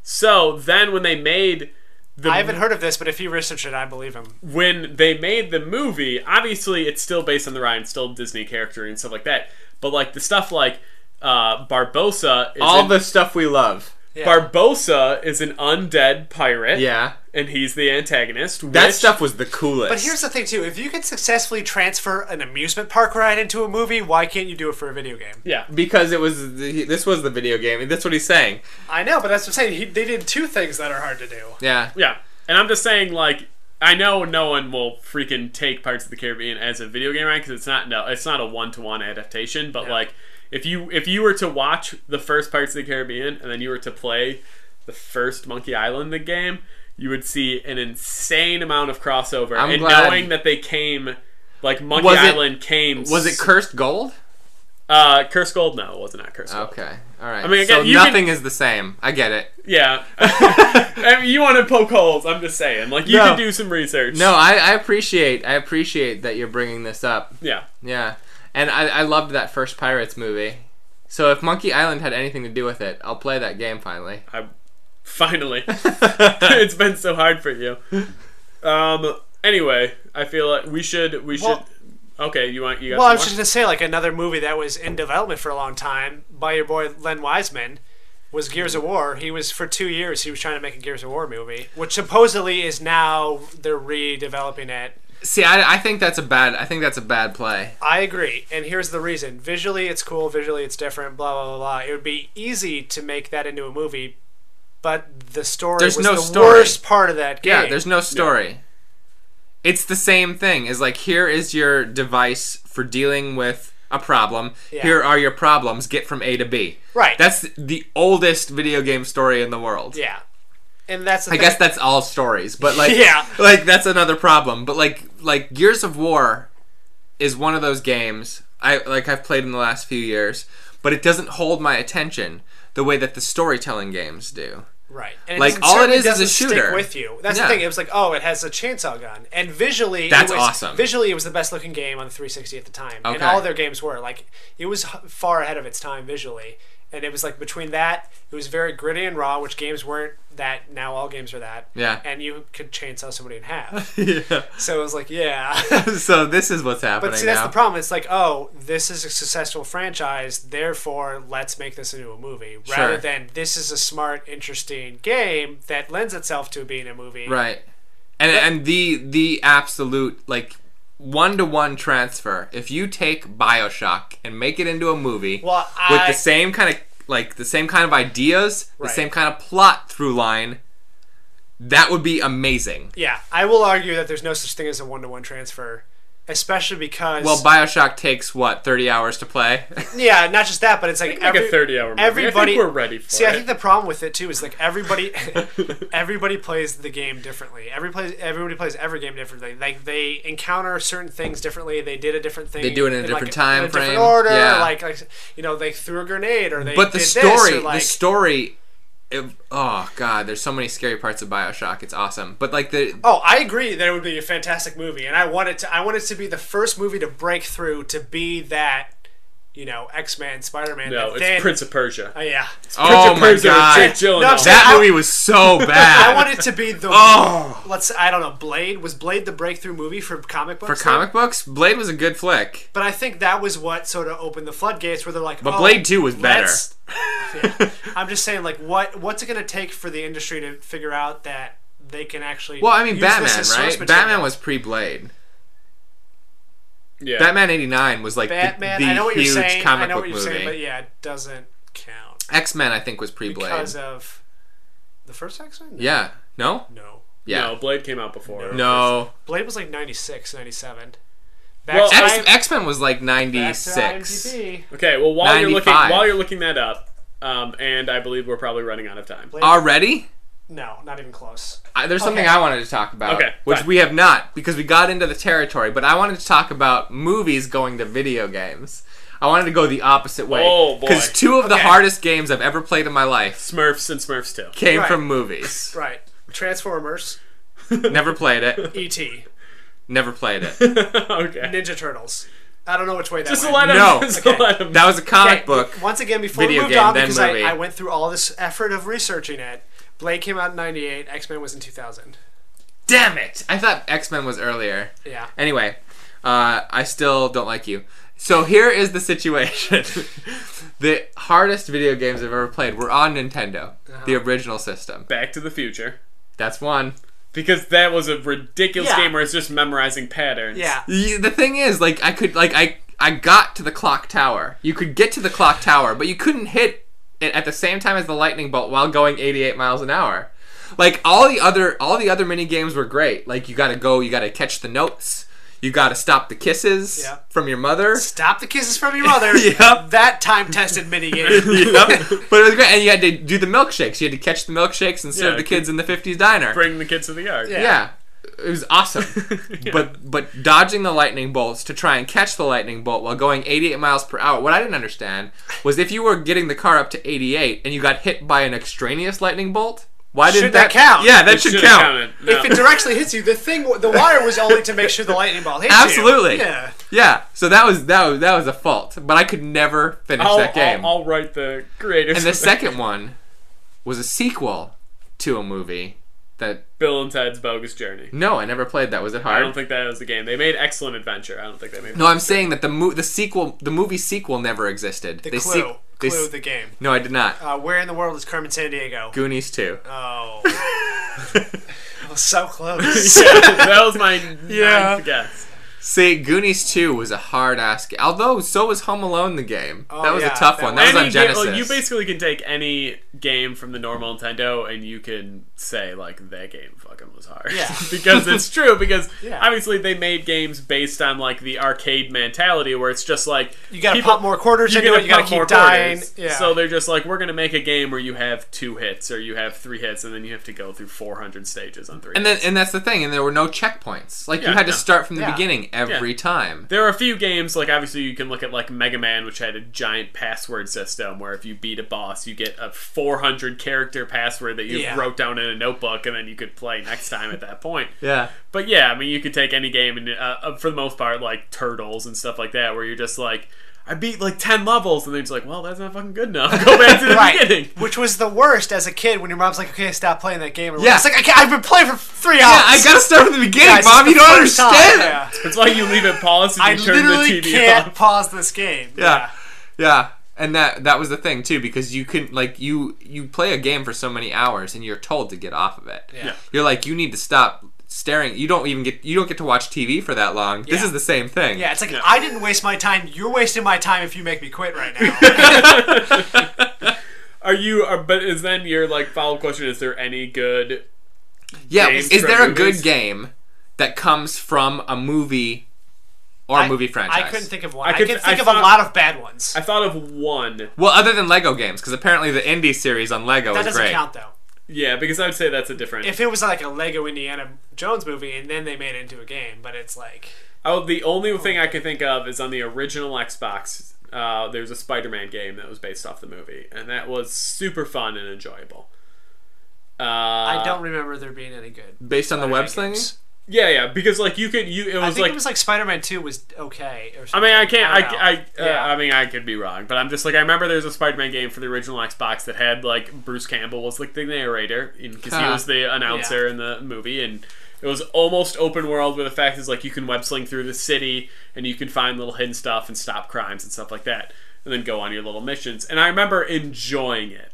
So then when they made the I haven't heard of this, but if he researched it, I believe him. when they made the movie, obviously it's still based on the ride, it's still a Disney character and stuff like that. But like the stuff like Barbossa is All the stuff we love. Yeah. Barbossa is an undead pirate. Yeah. And he's the antagonist. That which- stuff was the coolest. But here's the thing, too. If you can successfully transfer an amusement park ride into a movie, why can't you do it for a video game? Yeah. Because this was the video game. That's what he's saying. I know, but that's what I'm saying. They did two things that are hard to do. Yeah. Yeah. And I'm just saying, like, I know no one will freaking take Pirates of the Caribbean as a video game, right? Because it's not a one-to-one adaptation. But Yeah. like, if you were to watch the first Pirates of the Caribbean and then you were to play the first Monkey Island the game, you would see an insane amount of crossover. I'm and glad- knowing that they came, like Monkey Was it- Island came. Was it Cursed Gold? Cursed Gold? No, it wasn't Cursed Gold. Okay. All right. I mean, so again, you nothing is the same. I get it. Yeah. I mean, you want to poke holes. I'm just saying. Like, you No. can do some research. No, I appreciate that you're bringing this up. Yeah. Yeah. And I loved that first Pirates movie. So if Monkey Island had anything to do with it, I'll play that game finally. Finally. It's been so hard for you. Anyway, I feel like we should. Okay, you got. Well, I was some just going to say, like, another movie that was in development for a long time by your boy Len Wiseman was Gears of War. He was, for 2 years, he was trying to make a Gears of War movie, which supposedly is now, they're redeveloping it. See, I think that's a bad play. I agree, and here's the reason. Visually, it's cool. Visually, it's different. Blah, blah, blah, blah. It would be easy to make that into a movie, but the story was the worst part of that game. Yeah, there's no story. Yeah. It's the same thing. It's like, here is your device for dealing with a problem. Yeah. Here are your problems. Get from A to B. Right. That's the oldest video game story in the world. Yeah. And that's the I guess that's all stories, but like, yeah, like that's another problem. But like Gears of War is one of those games I've played in the last few years, but it doesn't hold my attention the way that the storytelling games do. Right. And like all it is a shooter. Stick with you. That's the thing. It was like, oh, it has a chainsaw gun, and visually, that's awesome. Visually, it was the best looking game on the 360 at the time, and all their games were like, it was far ahead of its time visually. And it was like between that, it was very gritty and raw, which games weren't that. Now all games are that. Yeah. And you could chainsaw somebody in half. Yeah. So it was like, yeah. So this is what's happening. But see, that's the problem. It's like, oh, this is a successful franchise, therefore let's make this into a movie. Rather than this is a smart, interesting game that lends itself to being a movie. Right. And the absolute like 1-to-1 transfer. If you take BioShock and make it into a movie with the same kind of ideas, the same kind of plot through line, that would be amazing. Yeah, I will argue that there's no such thing as a 1-to-1 transfer. Especially because... Well, BioShock takes, 30 hours to play? Yeah, not just that, but it's like... like a 30-hour movie. Everybody, I think we're ready for it. See, I think the problem with it, too, is like everybody plays the game differently. Everybody plays every game differently. Like, they encounter certain things differently. They did a different thing. They do it in a different time frame. In a different order. Yeah. Like, they threw a grenade or they But the did story, this, or the story... oh god, there's so many scary parts of BioShock. It's awesome, but like I agree that it would be a fantastic movie, and I want it to be the first movie to break through to be that, X-Men, Spider-Man. No, it's Prince of Persia. Oh yeah. Oh my god, that movie was so bad. I want it to be the I don't know. Blade was the breakthrough movie for comic books. For comic books, Blade was a good flick. But I think that was what sort of opened the floodgates, where they're like, but Blade 2 was better. Yeah. I'm just saying, like, what's it going to take for the industry to figure out that they can actually? Well, I mean, Batman, right? Batman was pre-Blade. Yeah. Batman '89 was like Batman, the I know what huge you're saying. comic I know book what you're movie. saying, but yeah, it doesn't count. X-Men, I think, was pre-Blade because of the first X-Men. No. Yeah. No. No. Yeah. No, Blade came out before. No. Blade was like 96, 97. Well, X-Men was like 96. Okay, well while you're looking that up, and I believe we're probably running out of time. Already? No, not even close. There's something I wanted to talk about, which fine. we have not, because we got into the territory, but I wanted to talk about movies going to video games. I wanted to go the opposite way. Oh, boy. Because two of the hardest games I've ever played in my life, Smurfs and Smurfs 2, came from movies. Right. Transformers. Never played it. E.T. Never played it. Okay. Ninja Turtles. I don't know which way that just went. Let him, no, just let him. That was a comic book. Once again, before video we moved game, on, then because movie. I went through all this effort of researching it. Blade came out in 98. X-Men was in 2000. Damn it! I thought X-Men was earlier. Yeah. Anyway, I still don't like you. So here is the situation. The hardest video games I've ever played were on Nintendo, the original system. Back to the Future. That's one. Because that was a ridiculous game where it's just memorizing patterns. Yeah. The thing is, like, I got to the clock tower. You could get to the clock tower, but you couldn't hit it at the same time as the lightning bolt while going 88 miles an hour. Like, all the other mini games were great. Like, you gotta catch the notes. You gotta stop the kisses from your mother. Stop the kisses from your mother. Yep. That time-tested minigame. Yep. But it was great. And you had to do the milkshakes. You had to catch the milkshakes and serve the kids in the 50s diner. Bring the kids to the yard. Yeah. It was awesome. But dodging the lightning bolts to try and catch the lightning bolt while going 88 miles per hour, what I didn't understand was if you were getting the car up to 88 and you got hit by an extraneous lightning bolt, why didn't that count? Yeah, that should count. No. If it directly hits you, the wire was only to make sure the lightning bolt hits you. Absolutely. Yeah. So that was a fault, but I could never finish that game. I'll write the creators. And the second one was a sequel to a movie that Bill and Ted's Bogus Journey. No, I never played that. Was it hard? I don't think that was the game. They made Excellent Adventure. I don't think they made. No, I'm saying that the movie sequel never existed. Clue the game. No, I did not. Where in the world is Carmen Sandiego? Goonies 2. Oh. was so close. That was my ninth guess. See, Goonies 2 was a hard-ass game. Although, so was Home Alone the game. That was a tough one. That was on Genesis. You basically can take any game from the normal Nintendo and you can say, like, that game fucking was hard. Yeah. Because it's true. Because, obviously, they made games based on, like, the arcade mentality where it's just, like... You gotta pop more quarters into it, you gotta keep dying. Yeah. So they're just like, we're gonna make a game where you have 2 hits or you have 3 hits and then you have to go through 400 stages on 3 hits. And that's the thing. And there were no checkpoints. Like, you had to start from the beginning every time. There are a few games, like obviously you can look at like Mega Man, which had a giant password system where if you beat a boss, you get a 400 character password that you wrote down in a notebook and then you could play next time at that point. Yeah. But yeah, I mean, you could take any game and for the most part, like Turtles and stuff like that, where you're just like, I beat like 10 levels, and then it's like, well, that's not fucking good enough. Go back to the beginning. Which was the worst as a kid when your mom's like, okay, stop playing that game. It's like, I've been playing for 3 hours. Yeah, I gotta start from the beginning, Mom. You don't understand. That's why you leave it paused and you turn the TV off. I literally can't pause this game. Yeah. And that was the thing too, because you couldn't, like, you play a game for so many hours and you're told to get off of it. Yeah. You're like, you need to stop staring. You don't get to watch TV for that long. This is the same thing. Yeah, it's like, I didn't waste my time. You're wasting my time if you make me quit right now. But is then your like follow-up question, is there any good is there a good game that comes from a movie or a movie franchise? I couldn't think of one. I can think of a lot of bad ones. I thought of one. Well, other than Lego games, because apparently the indie series on Lego is great. That doesn't count, though. Yeah, because I would say that's a different... If it was like a Lego Indiana Jones movie and then they made it into a game, but it's like... Oh, the only thing I can think of is on the original Xbox, there's a Spider-Man game that was based off the movie, and that was super fun and enjoyable. I don't remember there being any good. Based on the web slinging? Yeah, because like it was like Spider-Man 2 was okay or I something. mean, I could be wrong, but I'm just like, I remember there's a Spider-Man game for the original Xbox that had like Bruce Campbell was like the narrator because he was the announcer in the movie, and it was almost open world where the fact is like you can web sling through the city and you can find little hidden stuff and stop crimes and stuff like that, and then go on your little missions. And I remember enjoying it.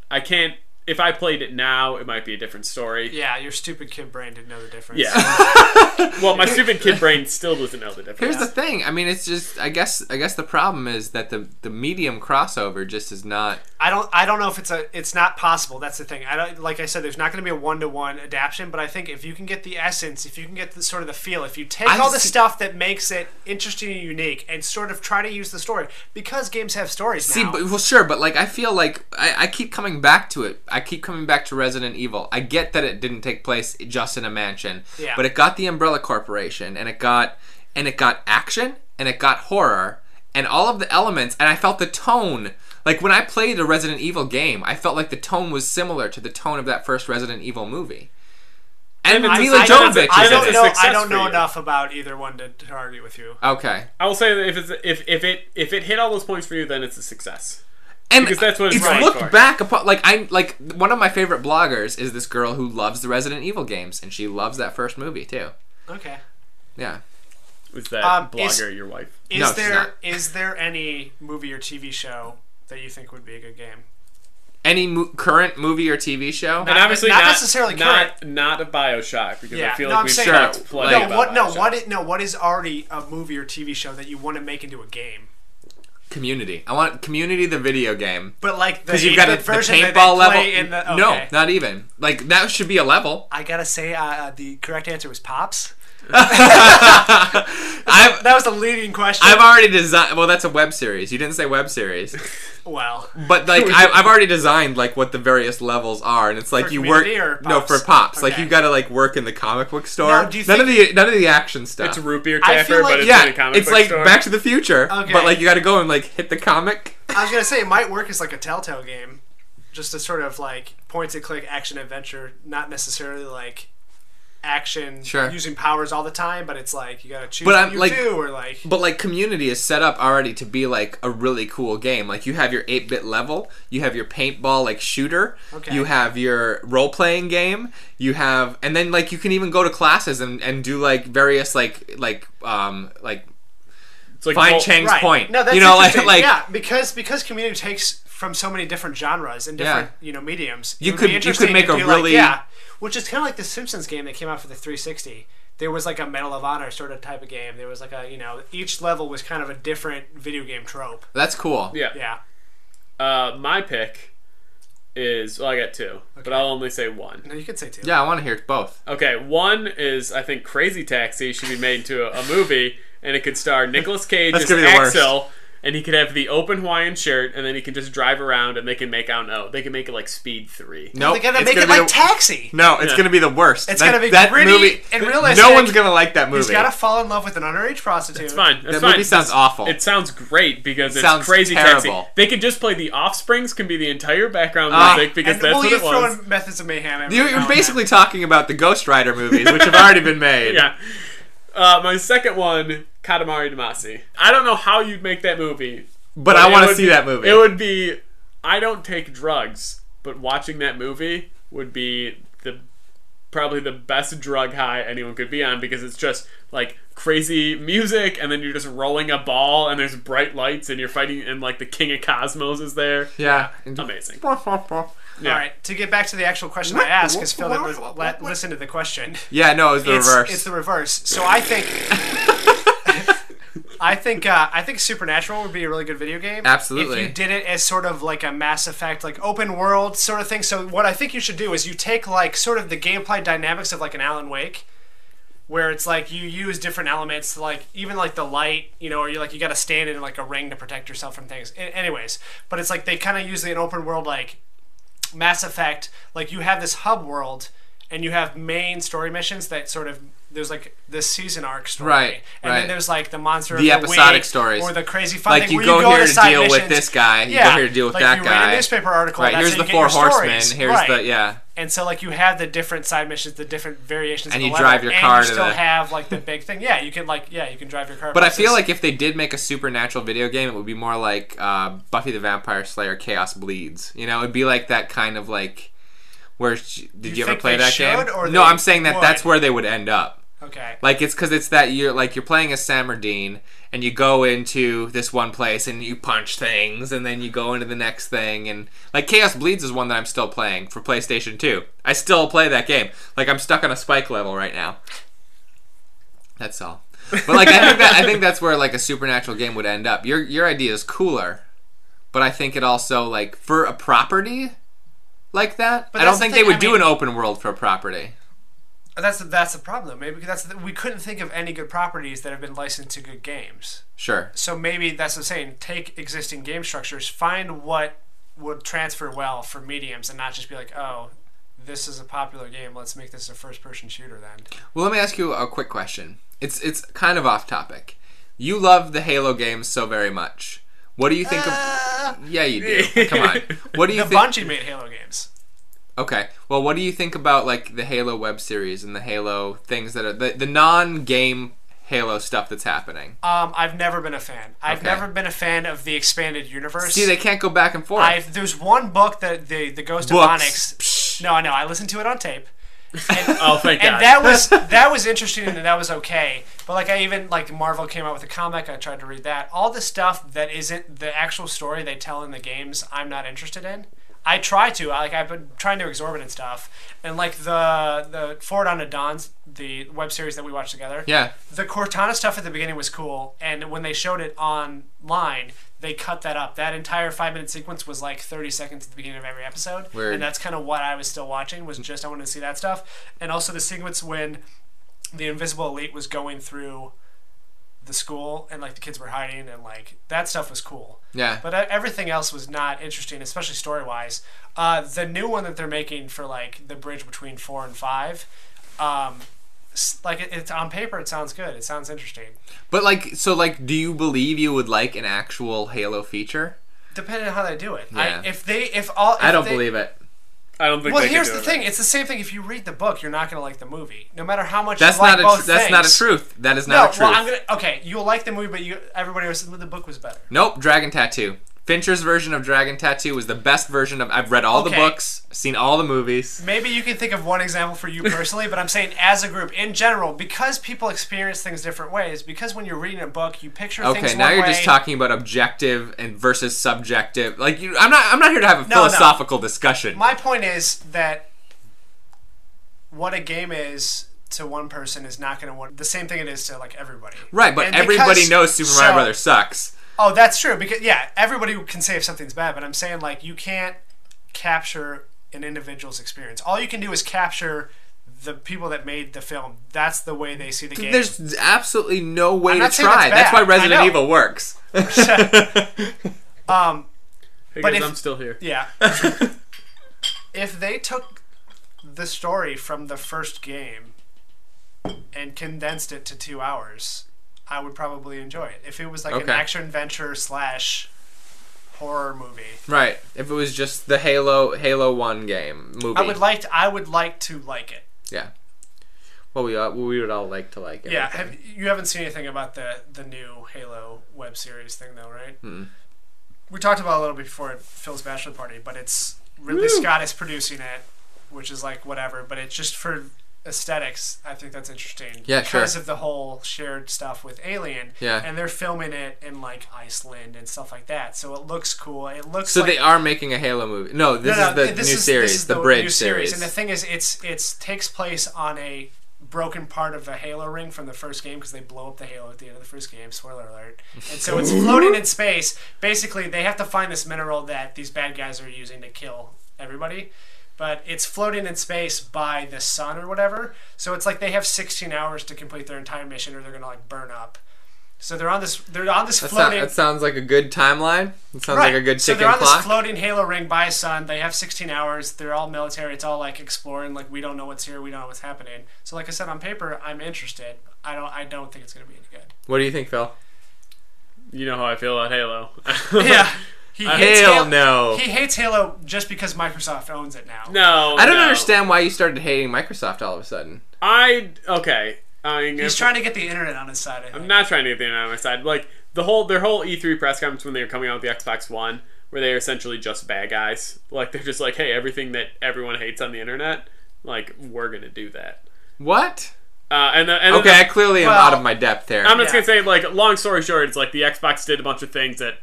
If I played it now, it might be a different story. Yeah, your stupid kid brain didn't know the difference. Yeah. Well, my stupid kid brain still doesn't know the difference. Here's the thing. I mean, it's just I guess the problem is that the medium crossover just is not. I don't know if it's not possible. That's the thing. Like I said, there's not going to be a 1-to-1 adaptation, but I think if you can get the essence, if you can get the sort of the feel, if you take all the stuff that makes it interesting and unique and sort of try to use the story, because games have stories now. But like I feel like I keep coming back to it. I keep coming back to Resident Evil. I get that it didn't take place just in a mansion, but it got the Umbrella Corporation, and it got action, and it got horror, and all of the elements, and I felt the tone. Like when I played a Resident Evil game, I felt like the tone was similar to the tone of that first Resident Evil movie. And Mila Jovovich is in it. I don't know enough about either one to argue with you. Okay, I will say that if it hit all those points for you, then it's a success. And because that's what it's looked back upon, like one of my favorite bloggers is this girl who loves the Resident Evil games, and she loves that first movie too. Okay. Yeah. Was that blogger your wife? Is there any movie or TV show that you think would be a good game? Any current movie or TV show? And obviously not necessarily current. Not a BioShock, because I feel like we've talked plenty about BioShock. What is already a movie or TV show that you want to make into a game? Community. I want Community, the video game. But like the you've got the version paintball that level. they play in the, okay. No, not even. Like that should be a level. I gotta say, the correct answer was Pops. That was the leading question. I've already designed. Well, that's a web series. You didn't say web series. Well, but like I've already designed like what the various levels are, and it's like for you work. Or Pops? No, for Pops. Okay. Like you got to like work in the comic book store. Now, none of the action stuff. It's root beer tapper, like, but it's in a comic it's book like store. Back to the Future. Okay. But like you got to go and like hit the comic. I was gonna say it might work as like a Telltale game, just a sort of like point and click action adventure, not necessarily like action using powers all the time, but it's like you gotta choose what you do, or like. But like Community is set up already to be like a really cool game. Like you have your 8-bit level, you have your paintball like shooter, you have your role playing game, you have, and then like you can even go to classes and do like various like Find Chang's point. No, that's interesting. Yeah, because Community takes from so many different genres and different mediums. You could make a really which is kind of like the Simpsons game that came out for the 360. There was like a Medal of Honor sort of type of game. There was like a each level was kind of a different video game trope. That's cool. Yeah. My pick is I got two, but I'll only say one. No, you could say two. Yeah, I want to hear both. Okay, one is I think Crazy Taxi should be made into a movie, and it could star Nicolas Cage as Axel. And he could have the open Hawaiian shirt, and then he can just drive around, and they can make they can make it like Speed 3. No, they gotta make it like Taxi. No, it's gonna be the worst. It's gonna be gritty movie, and realistic. No one's gonna like that movie. He's gotta fall in love with an underage prostitute. It's fine. That movie sounds awful. It sounds great because sounds Crazy terrible. Taxi. They could just play the Offsprings can be the entire background music because that's what it was. Throw in Methods of Mayhem. You're basically talking about the Ghost Rider movies, which have already been made. Yeah. My second one, Katamari Damacy. I don't know how you'd make that movie. But I want to see that movie. It would be... I don't take drugs, but watching that movie would be probably the best drug high anyone could be on because it's just like crazy music and then you're just rolling a ball and there's bright lights and you're fighting and like the King of Cosmos is there. Yeah. Amazing. Yeah. All right, to get back to the actual question I asked, because Phil didn't listen to the question. Yeah, no, it was the reverse. It's the reverse. So I think... I think Supernatural would be a really good video game. Absolutely. If you did it as sort of like a Mass Effect, like open world sort of thing. So what I think you should do is you take like sort of the gameplay dynamics of like an Alan Wake, where it's like you use different elements, like even like the light, or you got to stand in like a ring to protect yourself from things. Anyways, but it's like they kind of use an open world like Mass Effect. Like you have this hub world, and you have main story missions that sort of. There's like the season arc story, right? Then there's like the monster, the of the episodic week, stories, or the crazy fun like thing. You go here to deal missions. With this guy. You go here to deal with that you guy. Read a newspaper article. Right. Here's the 4 horsemen. Here's the And so like you have the different side missions, the different variations. And of you the drive level, your car and to you still have like the big thing. Yeah, you can drive your car. But I feel like if they did make a Supernatural video game, it would be more like Buffy the Vampire Slayer: Chaos Bleeds. It'd be like that kind of like. Did you ever play that game? No, I'm saying that's where they would end up. Okay. Like it's because it's that you're playing as Samardine and you go into this one place and you punch things and then you go into the next thing and like Chaos Bleeds is one that I'm still playing for PlayStation 2. I still play that game. Like I'm stuck on a spike level right now. That's all. But like I think that's where like a Supernatural game would end up. Your idea is cooler, but I think it also like for a property like that. I don't think they would do an open world for a property. That's the problem, though. Maybe we couldn't think of any good properties that have been licensed to good games. Sure. So maybe that's what I'm saying. Take existing game structures, find what would transfer well for mediums, and not just be like, oh, this is a popular game. Let's make this a first-person shooter then. Well, let me ask you a quick question. It's kind of off topic. You love the Halo games so very much. What do you think of? Yeah, you do. Come on. What do you think? Bungie made Halo games. Okay. Well, what do you think about like the Halo web series and the Halo things that are the non-game Halo stuff that's happening? I've never been a fan. I've never been a fan of the expanded universe. See, they can't go back and forth. There's one book that the Ghost of Onyx. No, I listened to it on tape. And, oh, thank God. And that was interesting and that was okay. But like I even like Marvel came out with a comic. I tried to read that. All the stuff that isn't the actual story they tell in the games, I'm not interested in. I try to. I've been trying to exorbitant stuff, and like the Forward Unto Dawn's the web series that we watched together. Yeah. The Cortana stuff at the beginning was cool, and when they showed it online, they cut that up. That entire 5-minute sequence was like 30 seconds at the beginning of every episode. Weird. And that's kind of what I was still watching. Was just I wanted to see that stuff, and also the sequence when the Invisible Elite was going through the school and like the kids were hiding and like that stuff was cool. Yeah. But everything else was not interesting, especially story wise. The new one that they're making for like the bridge between 4 and 5, like it's on paper it sounds good. It sounds interesting. But like do you believe you would like an actual Halo feature? Depending on how they do it. Yeah. I don't believe it. I don't think. Well, here's the thing. It's the same thing. If you read the book, you're not going to like the movie, no matter how much. That's you like both That's things. not a truth. That is not a truth. Well, you'll like the movie, but everybody else the book was better. Nope. Dragon Tattoo. Fincher's version of Dragon Tattoo was the best version of... I've read all the books, seen all the movies. Maybe you can think of one example for you personally, but I'm saying as a group, in general, because people experience things different ways, because when you're reading a book, you picture things one way. Okay, now you're just talking about objective and versus subjective. Like, I'm not here to have a philosophical discussion. My point is that what a game is to one person is not going to want the same thing it is to, like, everybody. Right, but everybody knows Super Mario Brothers sucks. Oh, that's true. Because everybody can say if something's bad, but I'm saying, like, you can't capture an individual's experience. All you can do is capture the people that made the film. That's the way they see the game. There's absolutely no way to try. That's why Resident Evil works. Hey but guys, I'm still here. Yeah. If they took the story from the first game and condensed it to 2 hours, I would probably enjoy it. If it was like an action-adventure / horror movie. Right. If it was just the Halo 1 game movie. I would like to like it. Yeah. Well, we would all like to like it. Yeah. You haven't seen anything about the new Halo web series thing, though, right? Mm-mm. We talked about it a little bit before at Phil's bachelor party, but it's Ridley Scott is producing it, which is like whatever, but it's just for aesthetics. I think that's interesting. Yeah, because of the whole shared stuff with Alien. Yeah. And they're filming it in like Iceland and stuff like that. So it looks cool. It looks so like... they are making a Halo movie. No, this is the new series, this is the Bridge new series. And the thing is, it takes place on a broken part of a Halo ring from the first game because they blow up the Halo at the end of the first game. Spoiler alert. And so it's floating in space. Basically, they have to find this mineral that these bad guys are using to kill everybody. But it's floating in space by the sun or whatever. So it's like they have 16 hours to complete their entire mission, or they're gonna like burn up. So they're on this floating. That sounds like a good timeline. It sounds like a good ticking clock. So they're on this floating Halo ring by sun. They have 16 hours. They're all military. It's all like exploring. Like we don't know what's here. We don't know what's happening. So like I said, on paper, I'm interested. I don't think it's gonna be any good. What do you think, Phil? You know how I feel about Halo. Yeah. He hates Halo, no. He hates Halo just because Microsoft owns it now. No, I don't understand why you started hating Microsoft all of a sudden. Okay. He's trying to get the internet on his side. I'm not trying to get the internet on my side. Like their whole E3 press conference when they were coming out with the Xbox One, where they are essentially just bad guys. Like they're just like, hey, everything that everyone hates on the internet, like we're gonna do that. What? I clearly am out of my depth there. I'm just gonna say, like, long story short, it's like the Xbox did a bunch of things that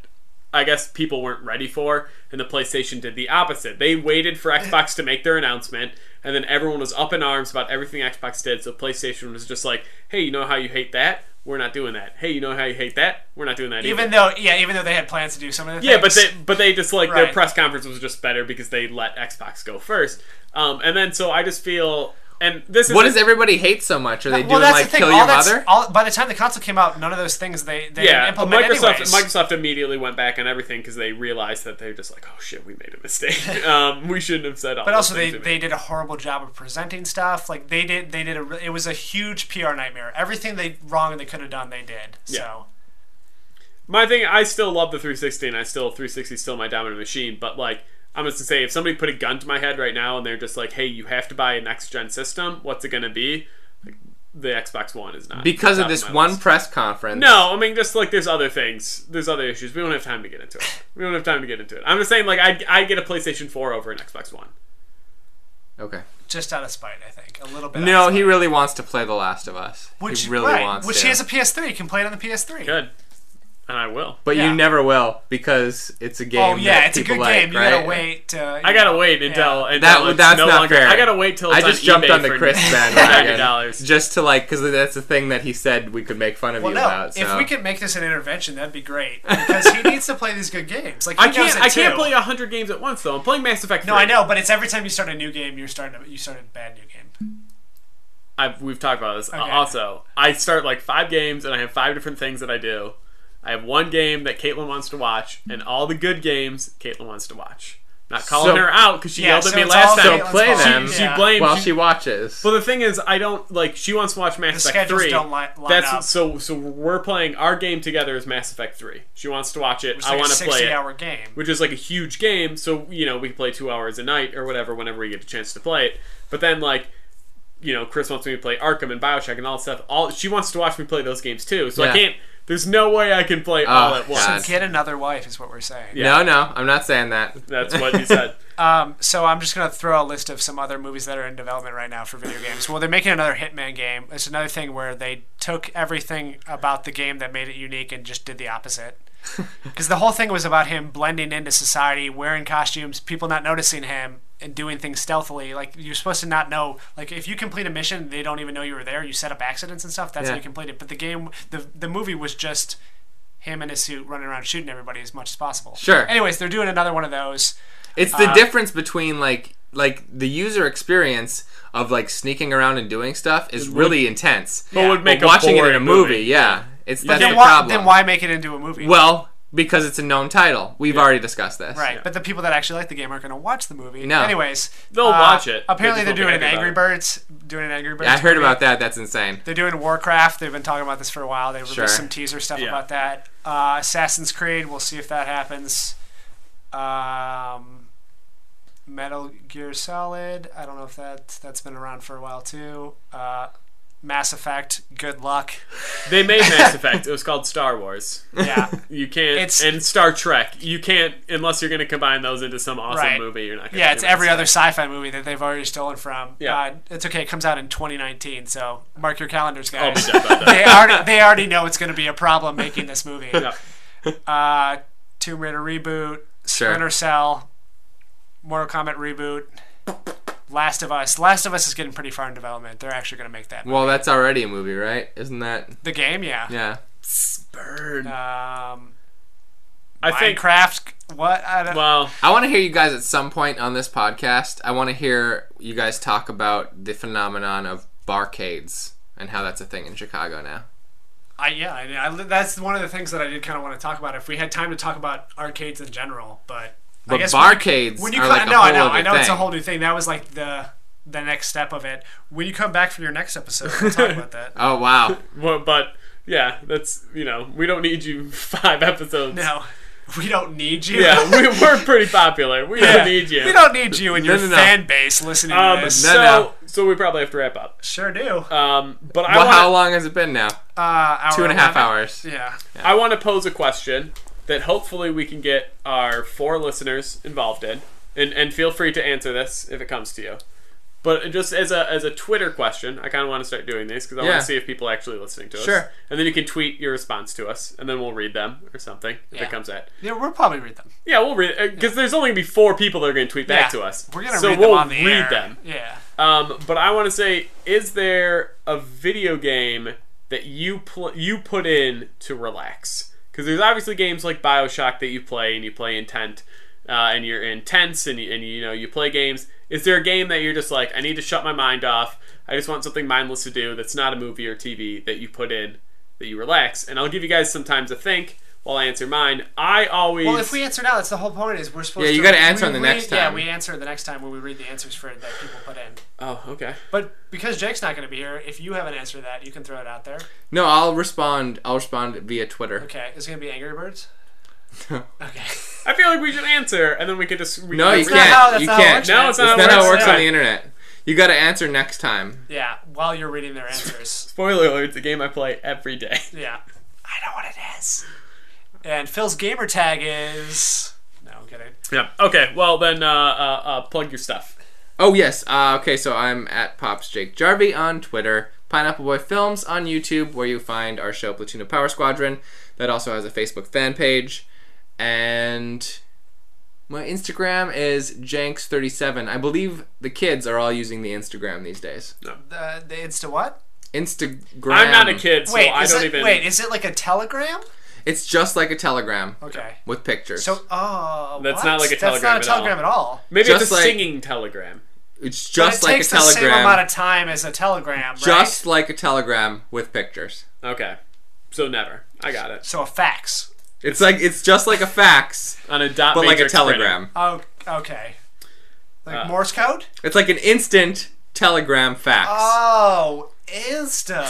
I guess people weren't ready for, and the PlayStation did the opposite. They waited for Xbox to make their announcement, and then everyone was up in arms about everything Xbox did, so PlayStation was just like, hey, you know how you hate that? We're not doing that. Hey, you know how you hate that? We're not doing that either. Even though they had plans to do some of the things. Yeah, but they just, like, their press conference was just better because they let Xbox go first. And then, so I just feel... And this is what does everybody hate so much? Are they doing like kill your mother? By the time the console came out, none of those things they implement anyways. Microsoft immediately went back on everything because they realized that they're just like, oh shit, we made a mistake. We shouldn't have said all. But also they did a horrible job of presenting stuff. Like it was a huge PR nightmare. Everything they could have done, they did. So. Yeah. My thing, I still love the 360, and 360 is still my dominant machine. But like, I'm just to say, if somebody put a gun to my head right now and they're just like, hey, you have to buy a next-gen system, what's it going to be? Like, the Xbox One is not. Because of this one press conference. No, I mean, just like there's other things. There's other issues. We don't have time to get into it. I'm just saying, like, I'd get a PlayStation 4 over an Xbox One. Okay. Just out of spite, I think. A little bit. No, he really wants to play The Last of Us. He really wants to. Which he has a PS3. He can play it on the PS3. Good. And I will. But you never will, because it's a game. Oh yeah, it's a good game. You gotta wait. I gotta wait until that's no not longer, fair. I gotta wait till it's I just on jumped eBay on the for Chris bandwagon $90. just to because that's the thing that he said we could make fun of you about. So. If we could make this an intervention, that'd be great, because he needs to play these good games. Like I can't play 100 games at once though. I'm playing Mass Effect 3. No, I know, but it's every time you start a new game, you start a bad new game. We've talked about this. Okay. Also, I start like 5 games, and I have 5 different things that I do. I have 1 game that Caitlin wants to watch, and all the good games Caitlin wants to watch. Not calling her out because she yelled at me last time. So play them she blamed while she watches. Well, the thing is, I don't like. She wants to watch Mass Effect 3. The schedules don't line up. So we're playing our game together as Mass Effect 3. She wants to watch it. I want to play it. 60-hour game, which is like a huge game. So we can play 2 hours a night or whatever whenever we get a chance to play it. But then Chris wants me to play Arkham and BioShock and all that stuff. She wants to watch me play those games too. So I can't. There's no way I can play all at once. God. So get another wife is what we're saying. Yeah. No, I'm not saying that. That's what you said. So I'm just going to throw a list of some other movies that are in development right now for video games. Well, they're making another Hitman game. It's another thing where they took everything about the game that made it unique and just did the opposite. Because the whole thing was about him blending into society, wearing costumes, people not noticing him, and doing things stealthily. Like, you're supposed to not know. Like, if you complete a mission, they don't even know you were there. You set up accidents and stuff. That's how you complete it. But the game, the movie was just him in his suit running around shooting everybody as much as possible. Sure. Anyways, they're doing another one of those. It's the difference between like the user experience of like sneaking around and doing stuff is really intense. But would make watching it in a boring movie, yeah. That's the Then problem. why make it into a movie? Well, because it's a known title. We've already discussed this. Right, Yeah. but the people that actually like the game aren't going to watch the movie. No. Anyways, They'll watch it. Apparently, They they're just won't doing be an happy Angry about Birds. Doing an Angry Birds. Yeah, I heard movie. about that. That's insane. They're doing Warcraft. They've been talking about this for a while. They released some teaser stuff Yeah. about that. Assassin's Creed. We'll see if that happens. Metal Gear Solid. I don't know if that's been around for a while too. Mass Effect. Good luck. They made Mass Effect. It was called Star Wars. Yeah. You can't. And Star Trek. You can't, unless you're going to combine those into some awesome movie. You're not going to. Yeah, it's every other sci-fi movie that they've already stolen from. Yeah. It's okay. It comes out in 2019, so mark your calendars, I'll be guys. dead by then. They already know it's going to be a problem making this movie. Yeah. Tomb Raider reboot. Sure. Splinter Cell. Mortal Kombat reboot. Last of Us. Last of Us is getting pretty far in development. They're actually going to make that movie. Well, that's already a movie, right? Isn't that? The game, yeah. Yeah. Burn. I think. Minecraft. What? I don't, Well, I want to hear you guys at some point on this podcast. I want to hear you guys talk about the phenomenon of barcades and how that's a thing in Chicago now. that's one of the things that I did kind of want to talk about. If we had time to talk about arcades in general, but I But guess barcades when you are come, like a no, whole I know other it's a thing. whole new thing. That was like the next step of it. When you come back for your next episode, we'll talk about that. Oh, wow. but yeah, that's, we don't need you 5 episodes. No, we don't need you. Yeah, we're pretty popular. We don't need you. We don't need you and your No. fan base listening to this. So we probably have to wrap up. Sure do. But How long has it been now? Hour 2.5 11. hours. Yeah. I want to pose a question that hopefully we can get our 4 listeners involved in, and feel free to answer this if it comes to you. But just as a Twitter question, I kind of want to start doing these because I want to see if people are actually listening to us. Sure. And then you can tweet your response to us, and then we'll read them or something if it comes at. Yeah, we'll probably read them. Yeah, we'll read because there's only going to be 4 people that are going to tweet back to us. We're going to so read we'll them on the read air. them. Yeah. But I want to say, is there a video game that you put in to relax? Because there's obviously games like BioShock that you play Intent, and you're intense, and you play games. Is there a game that you're just like, I need to shut my mind off, I just want something mindless to do that's not a movie or TV that you put in that you relax? And I'll give you guys some time to think while I answer mine. Well, if we answer now, that's the whole point. Is we're supposed to. Yeah, you got to answer on the next time. Yeah, we answer the next time when we read the answers for that people put in. Oh, okay. But because Jake's not going to be here, if you have an answer to that, you can throw it out there. No, I'll respond via Twitter. Okay, is it going to be Angry Birds? No. Okay. I feel like we should answer, and then we could just... No, you That's not how- can't. that's You not how it can't. works, No, man. it's That's not not how it works Yeah. on the internet. You got to answer next time. Yeah, while you're reading their answers. Spoiler alert, it's a game I play every day. Yeah. I know what it is. And Phil's gamer tag is... No, I'm kidding. Yeah. Okay, well then, plug your stuff. Oh, yes. Okay, so I'm at Pops Jake Jarvi on Twitter. Pineapple Boy Films on YouTube, where you find our show Platoon of Power Squadron. That also has a Facebook fan page. And my Instagram is Janks37. I believe the kids are all using the Instagram these days. The Insta what? Instagram. I'm not a kid, so Wait, I don't even... Wait, is it like a telegram? It's just like a telegram. Okay. With pictures. So, That's what? not like a That's telegram not a at telegram all. at all. Maybe Just it's a like- singing telegram. It's just But like a it takes the same amount telegram. of time as a telegram, right? Just like a telegram with pictures. Okay. So never. I got it. So a fax. It's just like a fax, On a dot but like a matrix printer. telegram. Oh, okay. Like Morse code? It's like an instant telegram fax. Oh, Insta.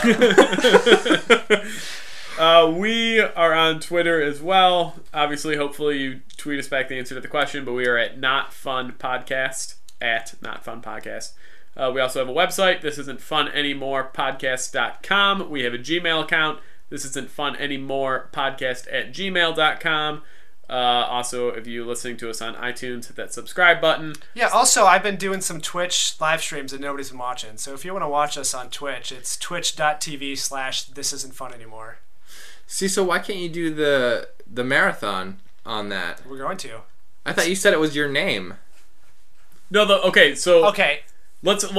We are on Twitter as well. Obviously, hopefully you tweet us back the answer to the question, but we are at Not Fun Podcast, at Not Fun Podcast. We also have a website, This Isn't Fun Anymore podcast.com. We have a Gmail account, This Isn't Fun Anymore podcast at gmail.com. Also, if you're listening to us on iTunes, hit that subscribe button. Yeah, also, I've been doing some Twitch live streams that nobody's been watching. So if you want to watch us on Twitch, it's twitch.tv/thisisn'tfunanymore. See, so why can't you do the marathon on that? We're going to. I thought you said it was your name. No, okay, so... Okay. So we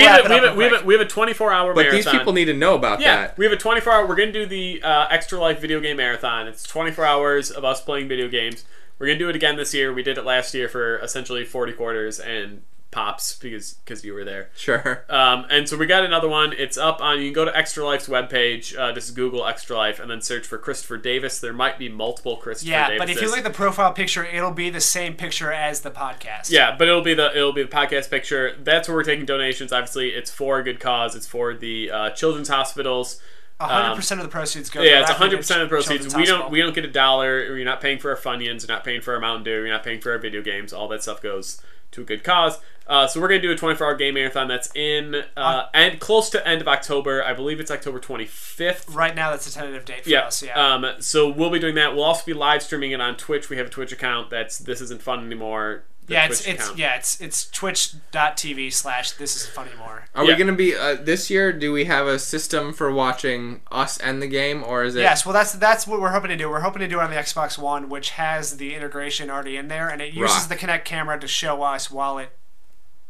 wrap have a 24-hour but marathon. These people need to know about that. We have a 24-hour. We're going to do the Extra Life video game marathon. It's 24 hours of us playing video games. We're going to do it again this year. We did it last year for essentially 40 quarters and pops because you were there. Sure. And so we got another one. It's up on. You can go to Extra Life's webpage. Just Google Extra Life and then search for Christopher Davis. There might be multiple Christopher Davises. Yeah, but if you look at the profile picture, it'll be the same picture as the podcast. Yeah, but it'll be the podcast picture. That's where we're taking donations. Obviously, it's for a good cause. It's for the children's hospitals. 100% of the proceeds go. Yeah, it's 100% of the proceeds. We don't don't get a dollar. You're not paying for our Funyuns. You're not paying for our Mountain Dew. You're not paying for our video games. All that stuff goes to a good cause. So we're going to do a 24-hour game marathon that's in and close to end of October. I believe it's October 25th. Right now, that's a tentative date for us. Yeah. So we'll be doing that. We'll also be live streaming it on Twitch. We have a Twitch account that's This Isn't Fun Anymore. It's twitch.tv/thisisnfunanymore. Are we going to be this year? Do we have a system for watching us end the game, or is it? Yes, well that's what we're hoping to do. We're hoping to do it on the Xbox One, which has the integration already in there, and it uses the Kinect camera to show us while it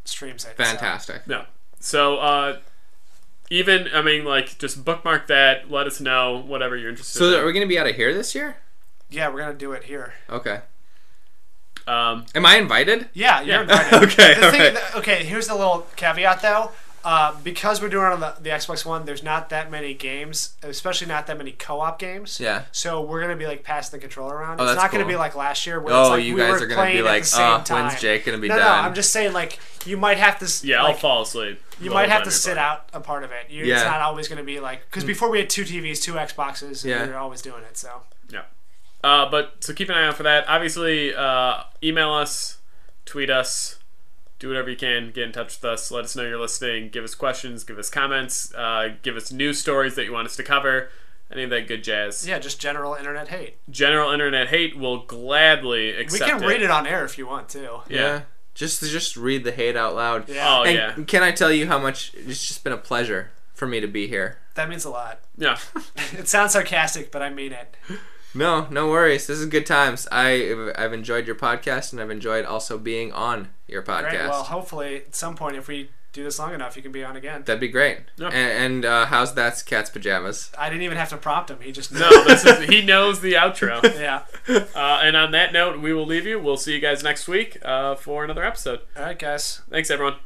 streams it. Fantastic. So just bookmark that. Let us know whatever you're interested in. So are we going to be out of here this year? Yeah, we're going to do it here. Okay. Am I invited? Yeah, you're invited. Okay. Okay, here's the little caveat though. Because we're doing it on the Xbox One, there's not that many games, especially not that many co-op games. Yeah. So we're gonna be like passing the controller around. Oh, it's that's not gonna cool. be like last year. Where it's like you we guys were are gonna be like, when's Jake gonna be done? No, I'm just saying like you might have to. Yeah, I'll fall asleep. You might have to sit out a part of it. It's not always gonna be like because before we had 2 TVs, 2 Xboxes, and we were always doing it. So. Yeah. So keep an eye out for that. Obviously, email us, tweet us. Do whatever you can. Get in touch with us. Let us know you're listening. Give us questions. Give us comments. Give us news stories that you want us to cover. Any of that good jazz. Yeah, just general internet hate. General internet hate will gladly accept it. We can read it on air if you want to. Yeah. Just read the hate out loud. Yeah. Can I tell you how much it's just been a pleasure for me to be here? That means a lot. Yeah. It sounds sarcastic, but I mean it. No worries. This is good times. I've enjoyed your podcast, and I've enjoyed also being on your podcast. Great. Well, hopefully at some point, if we do this long enough, you can be on again. That'd be great. Yep. And how's that cat's pajamas? I didn't even have to prompt him. He just knows. He knows the outro. Yeah. And on that note, we will leave you. We'll see you guys next week for another episode. All right, guys. Thanks, everyone.